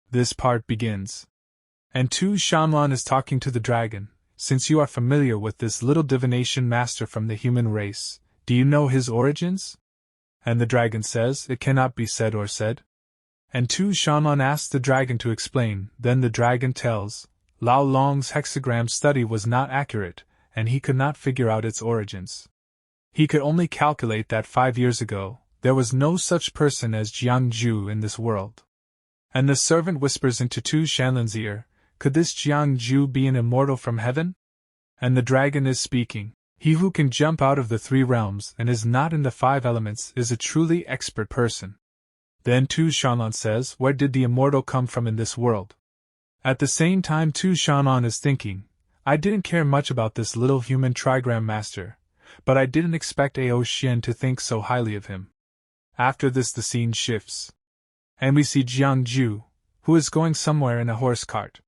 This part begins. And.Tu Shanlan is talking to the dragon. Since you are familiar with this little divination master from the human race, do you know his origins? And the dragon says, it cannot be said or said. And.Tu Shanlan asks the dragon to explain. Then the dragon tells, Lao Long's hexagram study was not accurate, and he could not figure out its origins. He could only calculate that 5 years ago, there was no such person as Jiang Jue in this world. And the servant whispers into Tu Shanlan's ear, could this Jiang Jue be an immortal from heaven? And the dragon is speaking. He who can jump out of the 3 realms and is not in the 5 elements is a truly expert person. Then Tu Shanlan says, where did the immortal come from in this world? At the same time Tu Shanlan is thinking, I didn't care much about this little human trigram master, but I didn't expect Ao Xian to think so highly of him. After this the scene shifts. And we see Jiang Jue, who is going somewhere in a horse cart.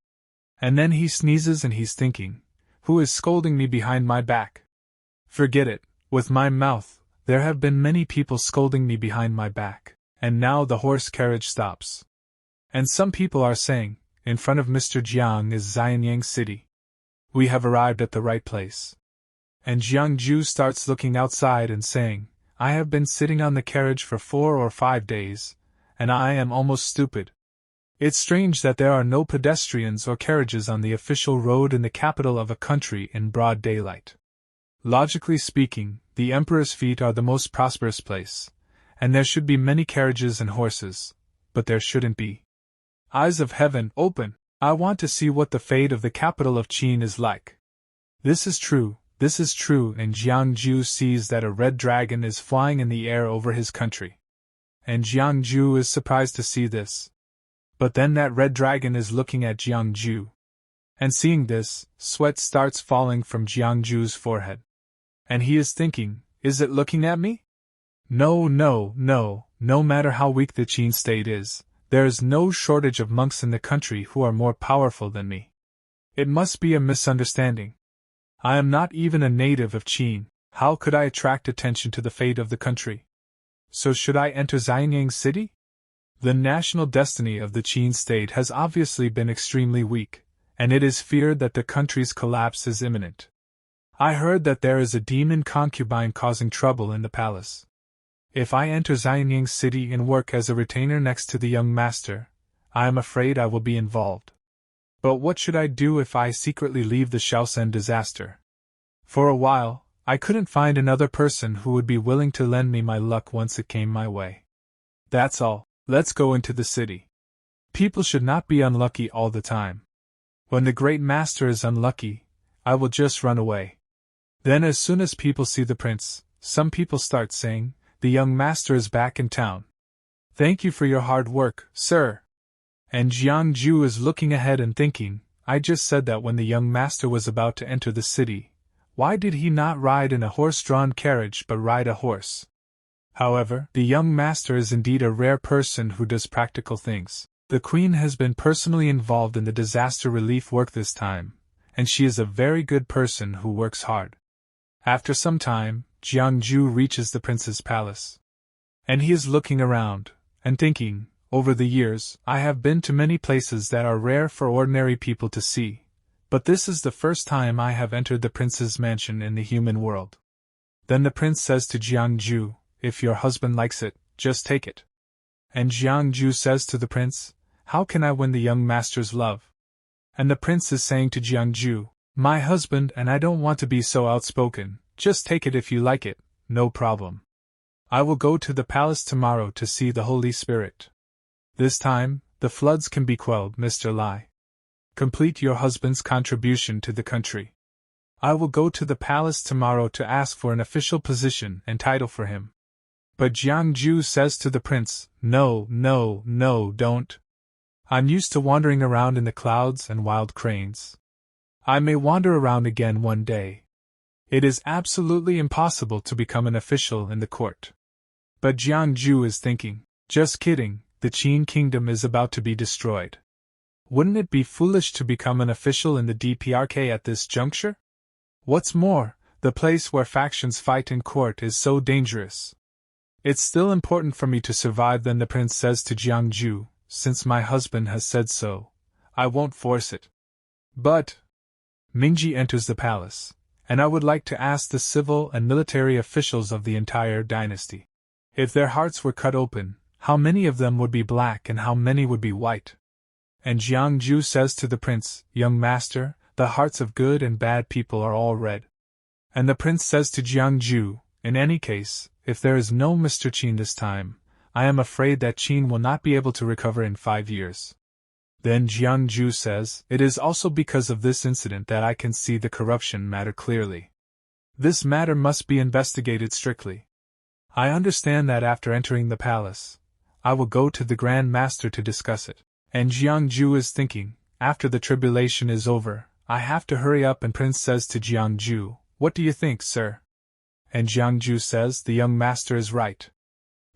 And then he sneezes and he's thinking, who is scolding me behind my back? Forget it, with my mouth, there have been many people scolding me behind my back, and now the horse carriage stops. And some people are saying, in front of Mr. Jiang is Xianxia City. We have arrived at the right place. And Jiang Jue starts looking outside and saying, I have been sitting on the carriage for 4 or 5 days, and I am almost stupid. It's strange that there are no pedestrians or carriages on the official road in the capital of a country in broad daylight. Logically speaking, the emperor's feet are the most prosperous place, and there should be many carriages and horses, but there shouldn't be. Eyes of heaven, open! I want to see what the fate of the capital of Qin is like. This is true, and Jiang Jue sees that a red dragon is flying in the air over his country. And Jiang Jue is surprised to see this. But then that red dragon is looking at Jiang Jue. And seeing this, sweat starts falling from Jiang Jue's forehead. And he is thinking, is it looking at me? No matter how weak the Qin state is, there is no shortage of monks in the country who are more powerful than me. It must be a misunderstanding. I am not even a native of Qin, how could I attract attention to the fate of the country? So should I enter Xianxia City? The national destiny of the Qin state has obviously been extremely weak, and it is feared that the country's collapse is imminent. I heard that there is a demon concubine causing trouble in the palace. If I enter Xianxia City and work as a retainer next to the young master, I am afraid I will be involved. But what should I do if I secretly leave the Shaosen disaster? For a while, I couldn't find another person who would be willing to lend me my luck once it came my way. That's all, let's go into the city. People should not be unlucky all the time. When the great master is unlucky, I will just run away. Then as soon as people see the prince, some people start saying, the young master is back in town. Thank you for your hard work, sir. And Jiang Jue is looking ahead and thinking, I just said that when the young master was about to enter the city. Why did he not ride in a horse-drawn carriage but ride a horse? However, the young master is indeed a rare person who does practical things. The queen has been personally involved in the disaster relief work this time, and she is a very good person who works hard. After some time, Jiang Jue reaches the prince's palace. And he is looking around, and thinking, over the years, I have been to many places that are rare for ordinary people to see, but this is the first time I have entered the prince's mansion in the human world. Then the prince says to Jiang Jue, if your husband likes it, just take it. And Jiang Jue says to the prince, how can I win the young master's love? And the prince is saying to Jiang Jue, my husband and I don't want to be so outspoken, just take it if you like it, no problem. I will go to the palace tomorrow to see the Holy Spirit. This time, the floods can be quelled, Mr. Lai. Complete your husband's contribution to the country. I will go to the palace tomorrow to ask for an official position and title for him. But Jiang Jue says to the prince, no, don't. I'm used to wandering around in the clouds and wild cranes. I may wander around again one day. It is absolutely impossible to become an official in the court. But Jiang Jue is thinking, just kidding, the Qin kingdom is about to be destroyed. Wouldn't it be foolish to become an official in the DPRK at this juncture? What's more, the place where factions fight in court is so dangerous. It's still important for me to survive. Then the prince says to Jiang Jue, since my husband has said so, I won't force it. But Mingji enters the palace, and I would like to ask the civil and military officials of the entire dynasty. If their hearts were cut open, how many of them would be black and how many would be white? And Jiang Jue says to the prince, Young master, the hearts of good and bad people are all red. And the prince says to Jiang Jue, in any case, if there is no Mr. Qin this time, I am afraid that Qin will not be able to recover in 5 years. Then Jiang Jue says, it is also because of this incident that I can see the corruption matter clearly. This matter must be investigated strictly. I understand that after entering the palace, I will go to the Grand Master to discuss it. And Jiang Jue is thinking, after the tribulation is over, I have to hurry up, and Prince says to Jiang Jue, what do you think, sir? And Jiang Jue says, the young master is right.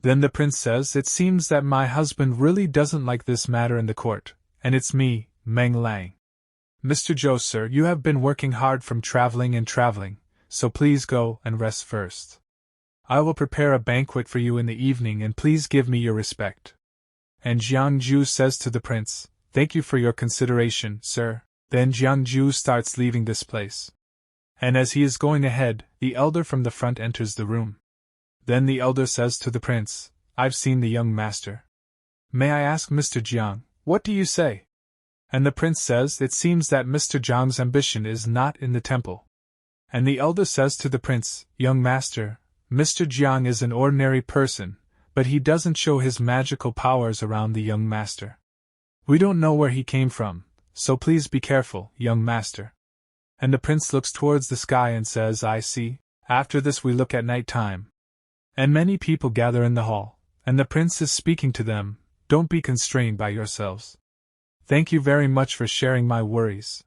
Then the prince says, it seems that my husband really doesn't like this matter in the court, and it's me, Meng Lang. Mr. Zhou, sir, you have been working hard from traveling, so please go and rest first. I will prepare a banquet for you in the evening, and please give me your respect. And Jiang Jue says to the prince, thank you for your consideration, sir. Then Jiang Jue starts leaving this place. And as he is going ahead, the elder from the front enters the room. Then the elder says to the prince, I've seen the young master. May I ask Mr. Jiang, what do you say? And the prince says, it seems that Mr. Jiang's ambition is not in the temple. And the elder says to the prince, young master, Mr. Jiang is an ordinary person, but he doesn't show his magical powers around the young master. We don't know where he came from, so please be careful, young master. And the prince looks towards the sky and says, I see. After this we look at night time. And many people gather in the hall, and the prince is speaking to them, don't be constrained by yourselves. Thank you very much for sharing my worries.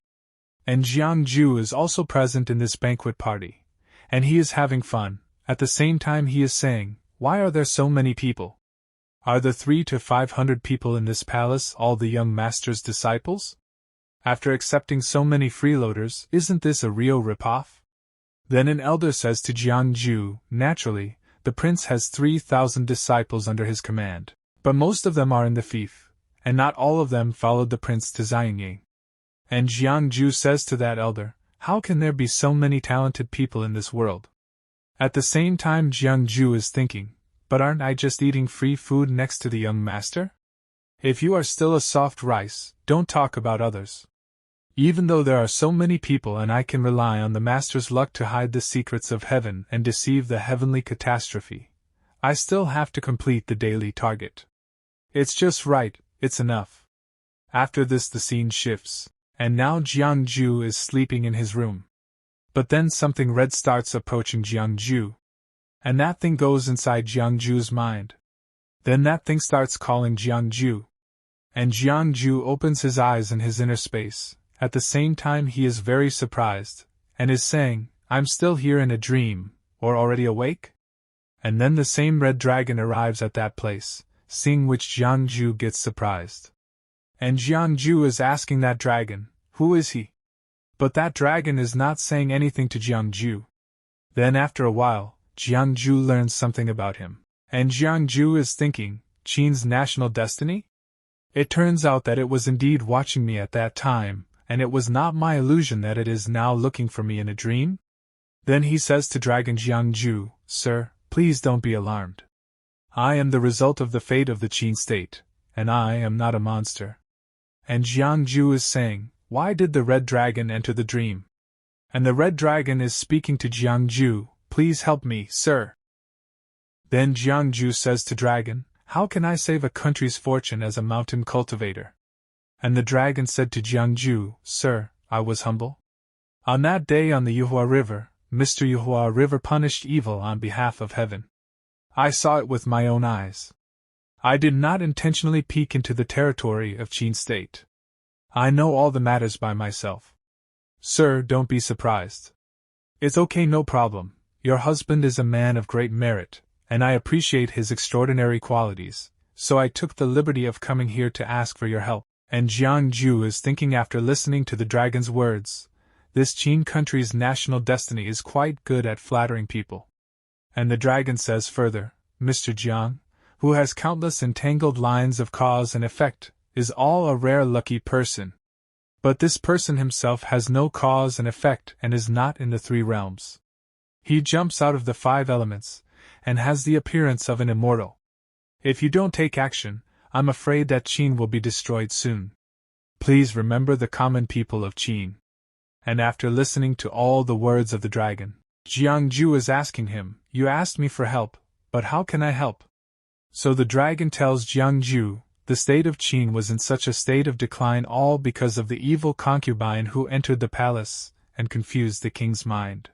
And Jiang Jue is also present in this banquet party, and he is having fun. At the same time he is saying, why are there so many people? Are the 300 to 500 people in this palace all the young master's disciples? After accepting so many freeloaders, isn't this a real ripoff? Then an elder says to Jiang Jue, naturally, the prince has 3,000 disciples under his command, but most of them are in the fief, and not all of them followed the prince to Xianxia. And Jiang Jue says to that elder, how can there be so many talented people in this world? At the same time Jiang Jue is thinking, but aren't I just eating free food next to the young master? If you are still a soft rice, don't talk about others. Even though there are so many people and I can rely on the master's luck to hide the secrets of heaven and deceive the heavenly catastrophe, I still have to complete the daily target. It's just right, it's enough. After this the scene shifts, and now Jiang Jue is sleeping in his room. But then something red starts approaching Jiang Jue. And that thing goes inside Jiang Jue's mind. Then that thing starts calling Jiang Jue. And Jiang Jue opens his eyes in his inner space. At the same time he is very surprised, and is saying, I'm still here in a dream, or already awake? And then the same red dragon arrives at that place, seeing which Jiang Jue gets surprised. And Jiang Jue is asking that dragon, who is he? But that dragon is not saying anything to Jiang Jue. Then after a while, Jiang Jue learns something about him. And Jiang Jue is thinking, Qin's national destiny? It turns out that it was indeed watching me at that time, and it was not my illusion that it is now looking for me in a dream? Then he says to Dragon Jiang Jue, Sir, please don't be alarmed. I am the result of the fate of the Qin state, and I am not a monster. And Jiang Jue is saying, why did the red dragon enter the dream? And the red dragon is speaking to Jiang Jue, please help me, sir. Then Jiang Jue says to Dragon, how can I save a country's fortune as a mountain cultivator? And the dragon said to Jiang Jue, Sir, I was humble. On that day on the Yuhua River, Mr. Yuhua River punished evil on behalf of heaven. I saw it with my own eyes. I did not intentionally peek into the territory of Qin state. I know all the matters by myself. Sir, don't be surprised. It's okay, no problem. Your husband is a man of great merit, and I appreciate his extraordinary qualities, so I took the liberty of coming here to ask for your help. And Jiang Jue is thinking after listening to the dragon's words, this Qin country's national destiny is quite good at flattering people. And the dragon says further, Mr. Jiang, who has countless entangled lines of cause and effect, is all a rare lucky person. But this person himself has no cause and effect and is not in the three realms. He jumps out of the five elements, and has the appearance of an immortal. If you don't take action, I'm afraid that Qin will be destroyed soon. Please remember the common people of Qin. And after listening to all the words of the dragon, Jiang Jue is asking him, "You asked me for help, but how can I help?" So the dragon tells Jiang Jue, the state of Qin was in such a state of decline all because of the evil concubine who entered the palace and confused the king's mind.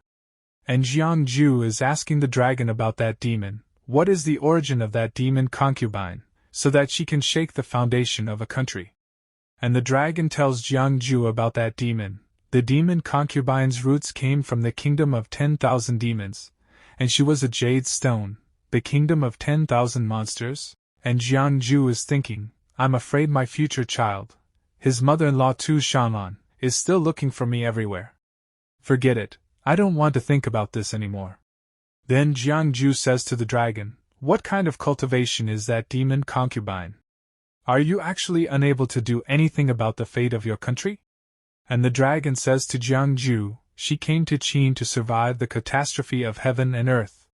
And Jiang Jue is asking the dragon about that demon, what is the origin of that demon concubine, so that she can shake the foundation of a country. And the dragon tells Jiang Jue about that demon. The demon concubine's roots came from the kingdom of 10,000 demons, and she was a jade stone, the kingdom of 10,000 monsters. And Jiang Jue is thinking, I'm afraid my future child, his mother-in-law Tu Shanlan, is still looking for me everywhere. Forget it, I don't want to think about this anymore. Then Jiang Jue says to the dragon, what kind of cultivation is that demon concubine? Are you actually unable to do anything about the fate of your country? And the dragon says to Jiang Jue, she came to Qin to survive the catastrophe of heaven and earth.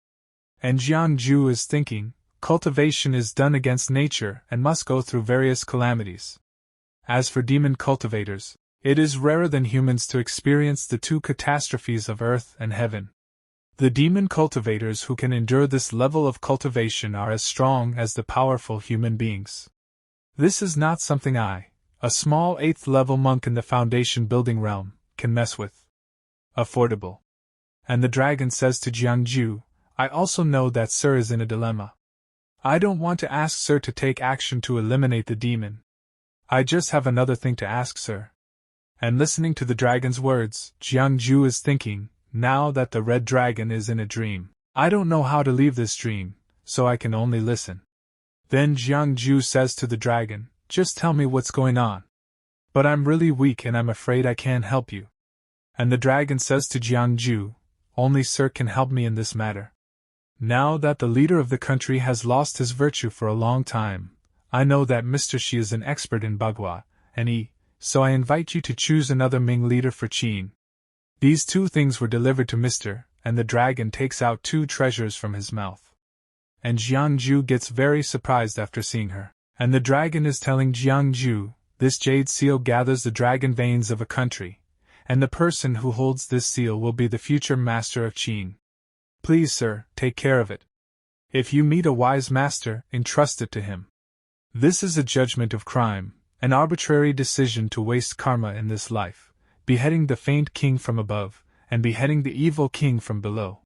And Jiang Jue is thinking, cultivation is done against nature and must go through various calamities. As for demon cultivators, it is rarer than humans to experience the two catastrophes of earth and heaven. The demon cultivators who can endure this level of cultivation are as strong as the powerful human beings. This is not something I, a small 8th level monk in the foundation building realm, can mess with. Affordable. And the dragon says to Jiang Jue, I also know that Sir is in a dilemma. I don't want to ask Sir to take action to eliminate the demon. I just have another thing to ask Sir. And listening to the dragon's words, Jiang Jue is thinking, now that the red dragon is in a dream, I don't know how to leave this dream, so I can only listen. Then Jiang Jue says to the dragon, just tell me what's going on. But I'm really weak and I'm afraid I can't help you. And the dragon says to Jiang Jue, only Sir can help me in this matter. Now that the leader of the country has lost his virtue for a long time, I know that Mr. Shi is an expert in Bagua, and so I invite you to choose another Ming leader for Qin. These two things were delivered to Mr., and the dragon takes out 2 treasures from his mouth. And Jiang Jue gets very surprised after seeing her, and the dragon is telling Jiang Jue, this jade seal gathers the dragon veins of a country, and the person who holds this seal will be the future master of Qin. Please, Sir, take care of it. If you meet a wise master, entrust it to him. This is a judgment of crime, an arbitrary decision to waste karma in this life, beheading the faint king from above, and beheading the evil king from below.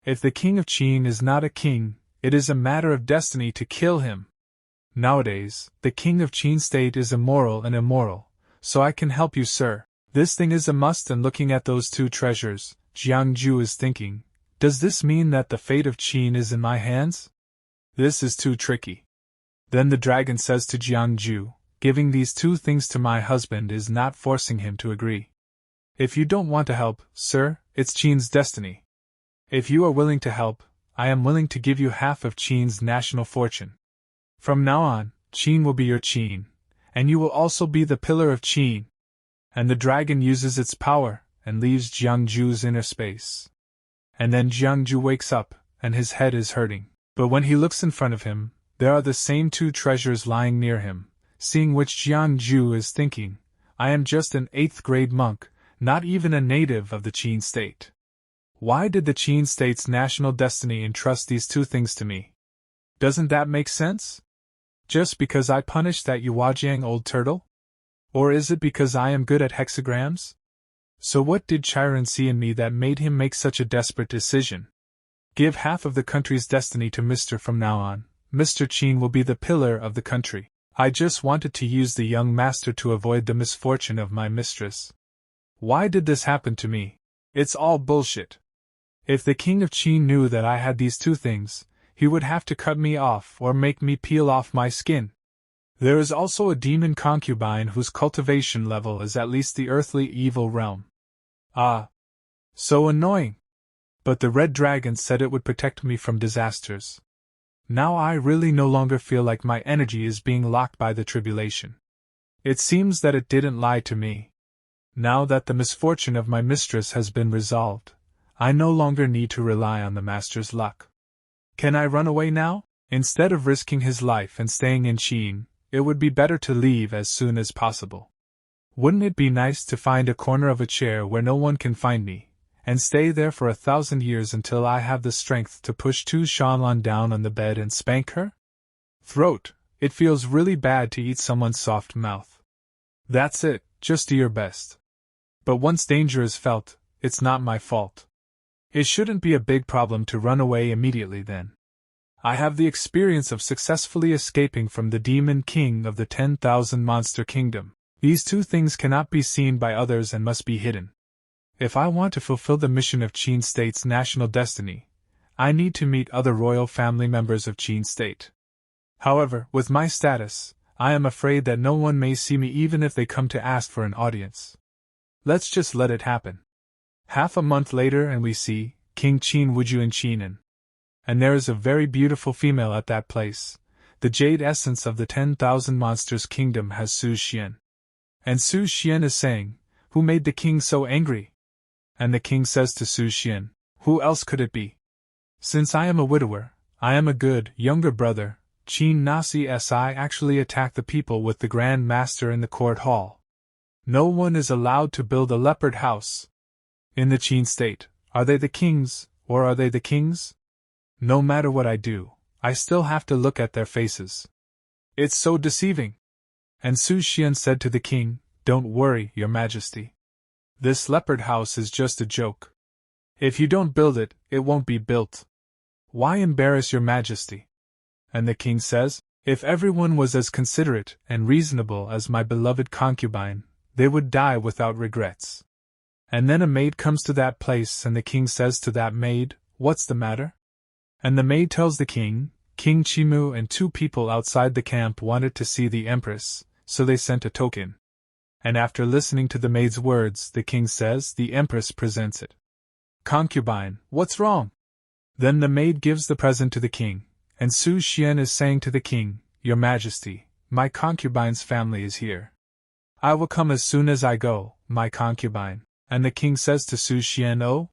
If the king of Qin is not a king, it is a matter of destiny to kill him. Nowadays, the king of Qin state is immoral and immoral, so I can help you, Sir. This thing is a must. And looking at those 2 treasures, Jiang Jue is thinking, does this mean that the fate of Qin is in my hands? This is too tricky. Then the dragon says to Jiang Jue, giving these 2 things to my husband is not forcing him to agree. If you don't want to help, Sir, it's Qin's destiny. If you are willing to help, I am willing to give you half of Qin's national fortune. From now on, Qin will be your Qin, and you will also be the pillar of Qin. And the dragon uses its power, and leaves Jiang Jue's inner space. And then Jiang Jue wakes up, and his head is hurting. But when he looks in front of him, there are the same 2 treasures lying near him, seeing which Jiang Jue is thinking, I am just an 8th grade monk, not even a native of the Qin state. Why did the Qin state's national destiny entrust these 2 things to me? Doesn't that make sense? Just because I punished that Yuwajiang old turtle? Or is it because I am good at hexagrams? So what did Chiron see in me that made him make such a desperate decision? Give half of the country's destiny to Mr. From now on, Mr. Qin will be the pillar of the country. I just wanted to use the young master to avoid the misfortune of my mistress. Why did this happen to me? It's all bullshit. If the king of Qin knew that I had these 2 things, he would have to cut me off or make me peel off my skin. There is also a demon concubine whose cultivation level is at least the earthly evil realm. Ah! So annoying! But the red dragon said it would protect me from disasters. Now I really no longer feel like my energy is being locked by the tribulation. It seems that it didn't lie to me. Now that the misfortune of my mistress has been resolved, I no longer need to rely on the master's luck. Can I run away now? Instead of risking his life and staying in Qin, it would be better to leave as soon as possible. Wouldn't it be nice to find a corner of a chair where no one can find me, and stay there for 1,000 years until I have the strength to push Tu Shanlan down on the bed and spank her? Throat, it feels really bad to eat someone's soft mouth. That's it, just do your best. But once danger is felt, it's not my fault. It shouldn't be a big problem to run away immediately then. I have the experience of successfully escaping from the Demon King of the 10,000 Monster Kingdom. These two things cannot be seen by others and must be hidden. If I want to fulfill the mission of Qin State's national destiny, I need to meet other royal family members of Qin State. However, with my status, I am afraid that no one may see me even if they come to ask for an audience. Let's just let it happen. Half a month later and we see King Qin Wuju in Qinan. And there is a very beautiful female at that place. The jade essence of the 10,000 monsters kingdom has Su Xian. And Su Xian is saying, "Who made the king so angry?" And the king says to Su Xian, "Who else could it be? Since I am a widower, I am a good, younger brother, Qin Nasi Si actually attack the people with the Grand Master in the court hall. No one is allowed to build a leopard house. In the Qin state, are they the kings, or are they the kings? No matter what I do, I still have to look at their faces. It's so deceiving." And Su Xian said to the king, "Don't worry, your majesty. This leopard house is just a joke. If you don't build it, it won't be built. Why embarrass your majesty?" And the king says, "If everyone was as considerate and reasonable as my beloved concubine, they would die without regrets." And then a maid comes to that place and the king says to that maid, "What's the matter?" And the maid tells the king, "King Chimu and 2 people outside the camp wanted to see the empress, so they sent a token." And after listening to the maid's words, the king says the empress presents it. "Concubine, what's wrong?" Then the maid gives the present to the king, and Su Xian is saying to the king, "Your majesty, my concubine's family is here. I will come as soon as I go, my concubine." And the king says to Su Xian, "Oh?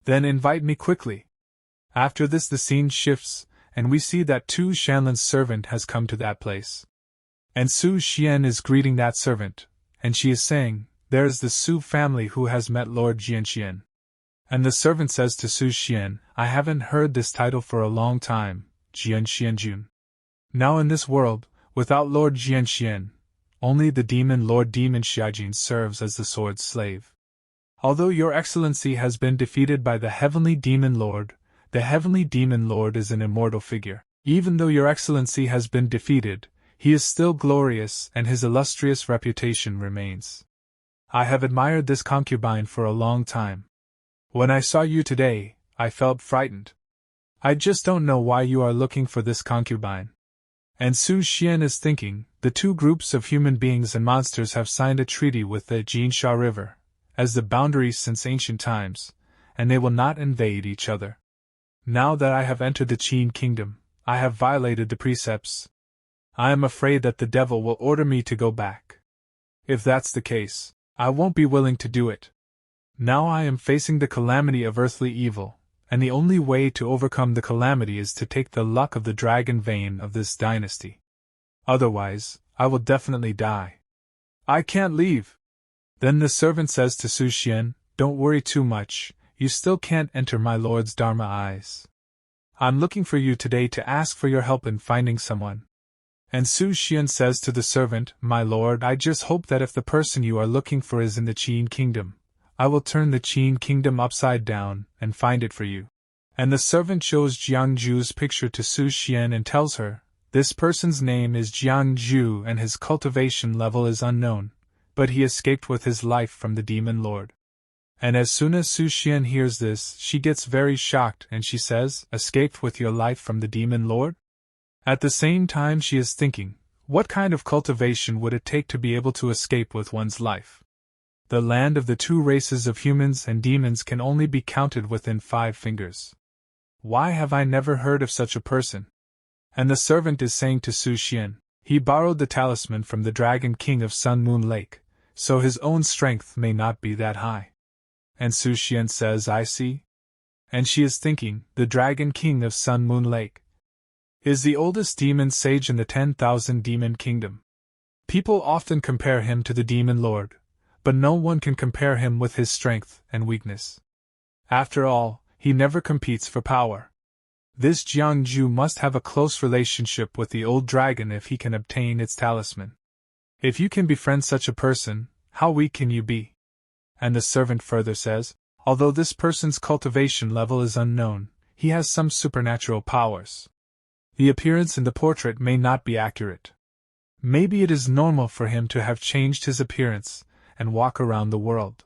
Then invite me quickly." After this the scene shifts, and we see that Tu Shanlan's servant has come to that place. And Su Xian is greeting that servant, and she is saying, "There is the Su family who has met Lord Xianxia." And the servant says to Su Xian, "I haven't heard this title for a long time, Jianxianjun. Now in this world, without Lord Xianxian, only the Demon Lord Demon Xiajin serves as the sword's slave. Although your excellency has been defeated by the Heavenly Demon Lord, the Heavenly Demon Lord is an immortal figure. Even though your excellency has been defeated, he is still glorious and his illustrious reputation remains. I have admired this concubine for a long time. When I saw you today, I felt frightened. I just don't know why you are looking for this concubine." And Su Xian is thinking, the 2 groups of human beings and monsters have signed a treaty with the Jiansha River, as the boundaries since ancient times, and they will not invade each other. Now that I have entered the Qin kingdom, I have violated the precepts. I am afraid that the devil will order me to go back. If that's the case, I won't be willing to do it. Now I am facing the calamity of earthly evil, and the only way to overcome the calamity is to take the luck of the dragon vein of this dynasty. Otherwise, I will definitely die. I can't leave. Then the servant says to Su Xian, "Don't worry too much, you still can't enter my lord's Dharma eyes. I'm looking for you today to ask for your help in finding someone." And Su Xian says to the servant, "My lord, I just hope that if the person you are looking for is in the Qin kingdom, I will turn the Qin kingdom upside down and find it for you." And the servant shows Jiang Jue's picture to Su Xian and tells her, "This person's name is Jiang Jue and his cultivation level is unknown, but he escaped with his life from the Demon Lord." And as soon as Su Xian hears this, she gets very shocked and she says, "Escaped with your life from the Demon Lord?" At the same time she is thinking, what kind of cultivation would it take to be able to escape with one's life? The land of the 2 races of humans and demons can only be counted within 5 fingers. Why have I never heard of such a person? And the servant is saying to Su Xian, he borrowed the talisman from the Dragon King of Sun Moon Lake, so his own strength may not be that high. And Su Xian says, I see. And she is thinking, the Dragon King of Sun Moon Lake is the oldest demon sage in the 10,000 demon kingdom. People often compare him to the Demon Lord, but no one can compare him with his strength and weakness. After all, he never competes for power. This Jiang Jue must have a close relationship with the old dragon if he can obtain its talisman. If you can befriend such a person, how weak can you be? And the servant further says, although this person's cultivation level is unknown, he has some supernatural powers. The appearance in the portrait may not be accurate. Maybe it is normal for him to have changed his appearance and walk around the world.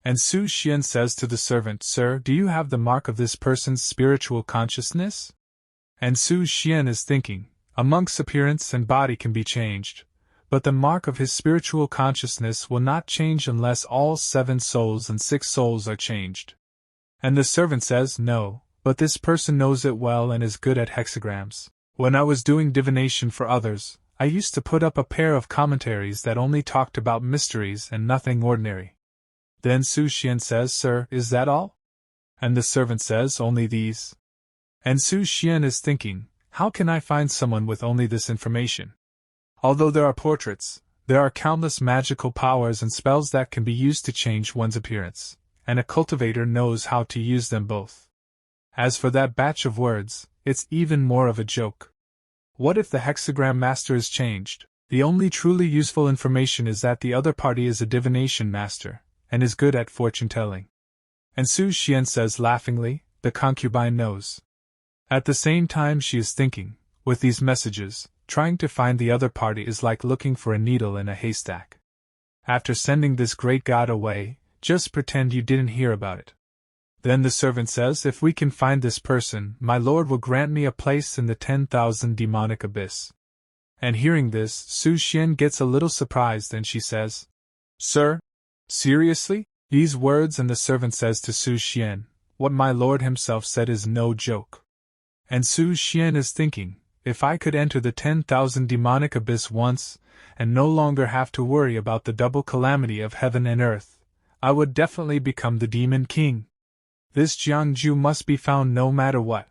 And Su Xian says to the servant, Sir, do you have the mark of this person's spiritual consciousness? And Su Xian is thinking, a monk's appearance and body can be changed, but the mark of his spiritual consciousness will not change unless all 7 souls and 6 souls are changed. And the servant says, No, but this person knows it well and is good at hexagrams. When I was doing divination for others, I used to put up a pair of commentaries that only talked about mysteries and nothing ordinary. Then Su Xian says, Sir, is that all? And the servant says, Only these. And Su Xian is thinking, how can I find someone with only this information? Although there are portraits, there are countless magical powers and spells that can be used to change one's appearance, and a cultivator knows how to use them both. As for that batch of words, it's even more of a joke. What if the hexagram master is changed? The only truly useful information is that the other party is a divination master, and is good at fortune-telling. And Su Xian says laughingly, the concubine knows. At the same time she is thinking, with these messages, trying to find the other party is like looking for a needle in a haystack. After sending this great god away, just pretend you didn't hear about it. Then the servant says, if we can find this person, my lord will grant me a place in the 10,000 demonic abyss. And hearing this, Su Xian gets a little surprised and she says, Sir? Seriously? These words, and the servant says to Su Xian, what my lord himself said is no joke. And Su Xian is thinking, if I could enter the 10,000 demonic abyss once, and no longer have to worry about the double calamity of heaven and earth, I would definitely become the Demon King. This Jiang Jue must be found no matter what.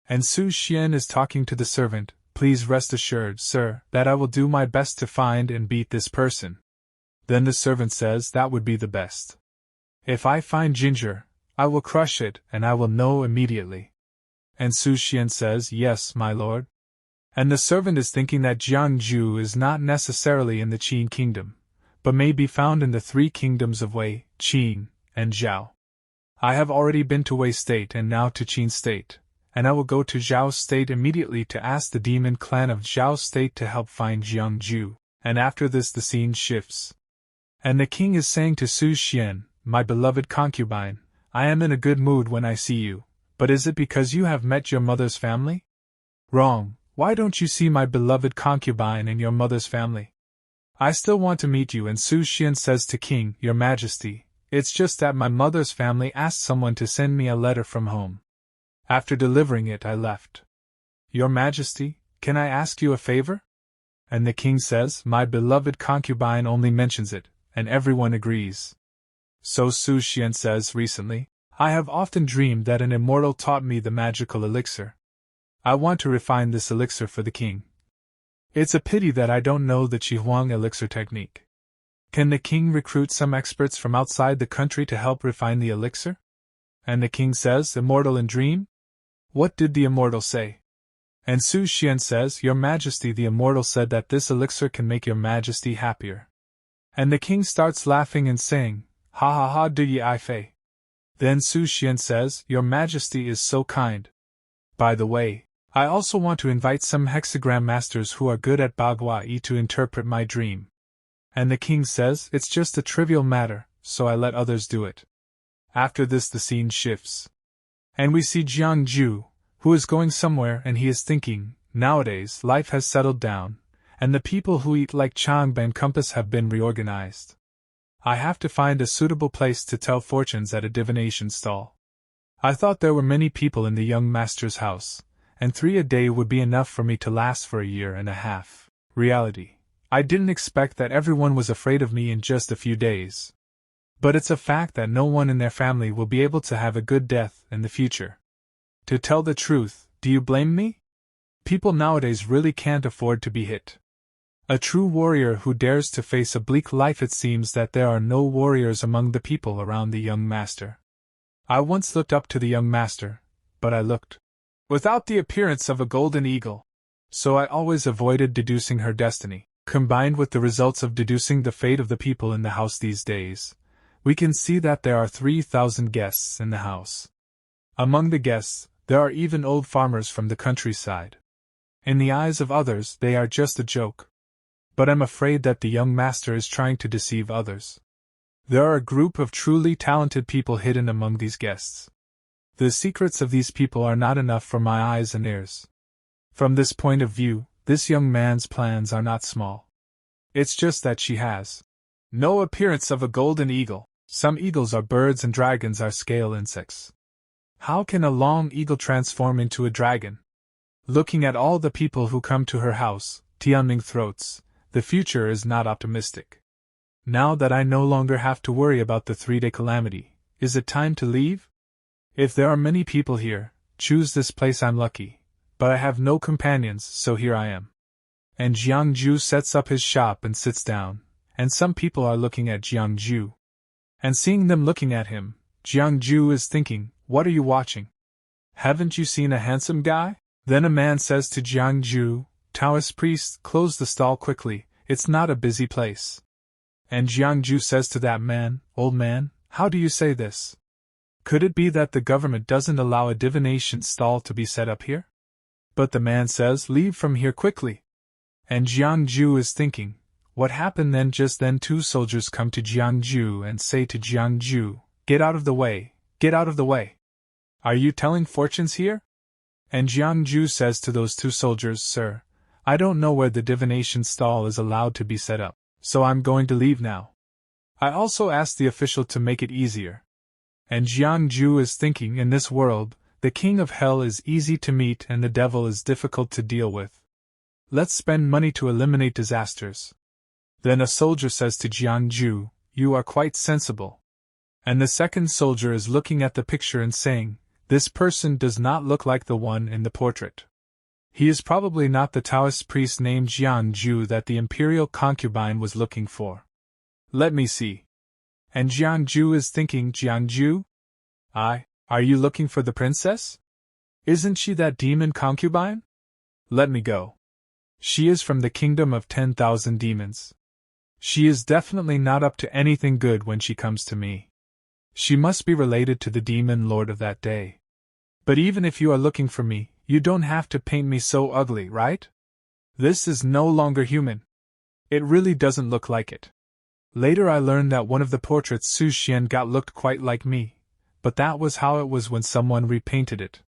And Su Xian is talking to the servant, please rest assured, sir, that I will do my best to find and beat this person. Then the servant says that would be the best. If I find ginger, I will crush it and I will know immediately. And Su Xian says, yes, my lord. And the servant is thinking that Jiang Jue is not necessarily in the Qin kingdom, but may be found in the 3 kingdoms of Wei, Qin, and Zhao. I have already been to Wei state and now to Qin state, and I will go to Zhao state immediately to ask the demon clan of Zhao state to help find Jiang Jue. And after this the scene shifts. And the king is saying to Su Xian, my beloved concubine, I am in a good mood when I see you, but is it because you have met your mother's family? Wrong, why don't you see my beloved concubine and your mother's family? I still want to meet you. And Su Xian says to King, Your Majesty, it's just that my mother's family asked someone to send me a letter from home. After delivering it I left. Your Majesty, can I ask you a favor? And the king says, my beloved concubine only mentions it, and everyone agrees. So Su Xian says recently, I have often dreamed that an immortal taught me the magical elixir. I want to refine this elixir for the king. It's a pity that I don't know the Qi elixir technique. Can the king recruit some experts from outside the country to help refine the elixir? And the king says, immortal in dream? What did the immortal say? And Su Xian says, Your Majesty, the immortal said that this elixir can make your Majesty happier. And the king starts laughing and saying, Ha ha ha, do ye I fei. Then Su Xian says, Your Majesty is so kind. By the way, I also want to invite some hexagram masters who are good at Bagua to interpret my dream. And the king says, it's just a trivial matter, so I let others do it. After this the scene shifts. And we see Jiang Jue, who is going somewhere, and he is thinking, nowadays life has settled down, and the people who eat like Changban Compass have been reorganized. I have to find a suitable place to tell fortunes at a divination stall. I thought there were many people in the young master's house, and 3 a day would be enough for me to last for a year and a half. Reality. I didn't expect that everyone was afraid of me in just a few days. But it's a fact that no one in their family will be able to have a good death in the future. To tell the truth, do you blame me? People nowadays really can't afford to be hit. A true warrior who dares to face a bleak life. It seems that there are no warriors among the people around the young master. I once looked up to the young master, but I looked without the appearance of a golden eagle. So I always avoided deducing her destiny. Combined with the results of deducing the fate of the people in the house these days, we can see that there are 3,000 guests in the house. Among the guests, there are even old farmers from the countryside. In the eyes of others, they are just a joke. But I'm afraid that the young master is trying to deceive others. There are a group of truly talented people hidden among these guests. The secrets of these people are not enough for my eyes and ears. From this point of view, this young man's plans are not small. It's just that she has no appearance of a golden eagle. Some eagles are birds and dragons are scale insects. How can a long eagle transform into a dragon? Looking at all the people who come to her house, Tianming throats, the future is not optimistic. Now that I no longer have to worry about the 3-day calamity, is it time to leave? If there are many people here, choose this place. I'm lucky, but I have no companions, so here I am. And Jiang Jue sets up his shop and sits down, and some people are looking at Jiang Jue. And seeing them looking at him, Jiang Jue is thinking, what are you watching? Haven't you seen a handsome guy? Then a man says to Jiang Jue, Taoist priest, close the stall quickly, it's not a busy place. And Jiang Jue says to that man, old man, how do you say this? Could it be that the government doesn't allow a divination stall to be set up here? But the man says, leave from here quickly. And Jiang Jue is thinking, what happened then? Just then 2 soldiers come to Jiang Jue and say to Jiang Jue, get out of the way, get out of the way. Are you telling fortunes here? And Jiang Jue says to those 2 soldiers, sir, I don't know where the divination stall is allowed to be set up, so I'm going to leave now. I also asked the official to make it easier. And Jiang Jue is thinking, in this world, the king of hell is easy to meet and the devil is difficult to deal with. Let's spend money to eliminate disasters. Then a soldier says to Jiang Jue, you are quite sensible. And the second soldier is looking at the picture and saying, this person does not look like the one in the portrait. He is probably not the Taoist priest named Jiang Jue that the imperial concubine was looking for. Let me see. And Jiang Jue is thinking, Jiang Jue? Are you looking for the princess? Isn't she that demon concubine? Let me go. She is from the kingdom of 10,000 demons. She is definitely not up to anything good when she comes to me. She must be related to the demon lord of that day. But even if you are looking for me, you don't have to paint me so ugly, right? This is no longer human. It really doesn't look like it. Later I learned that one of the portraits Su Xian got looked quite like me, but that was how it was when someone repainted it.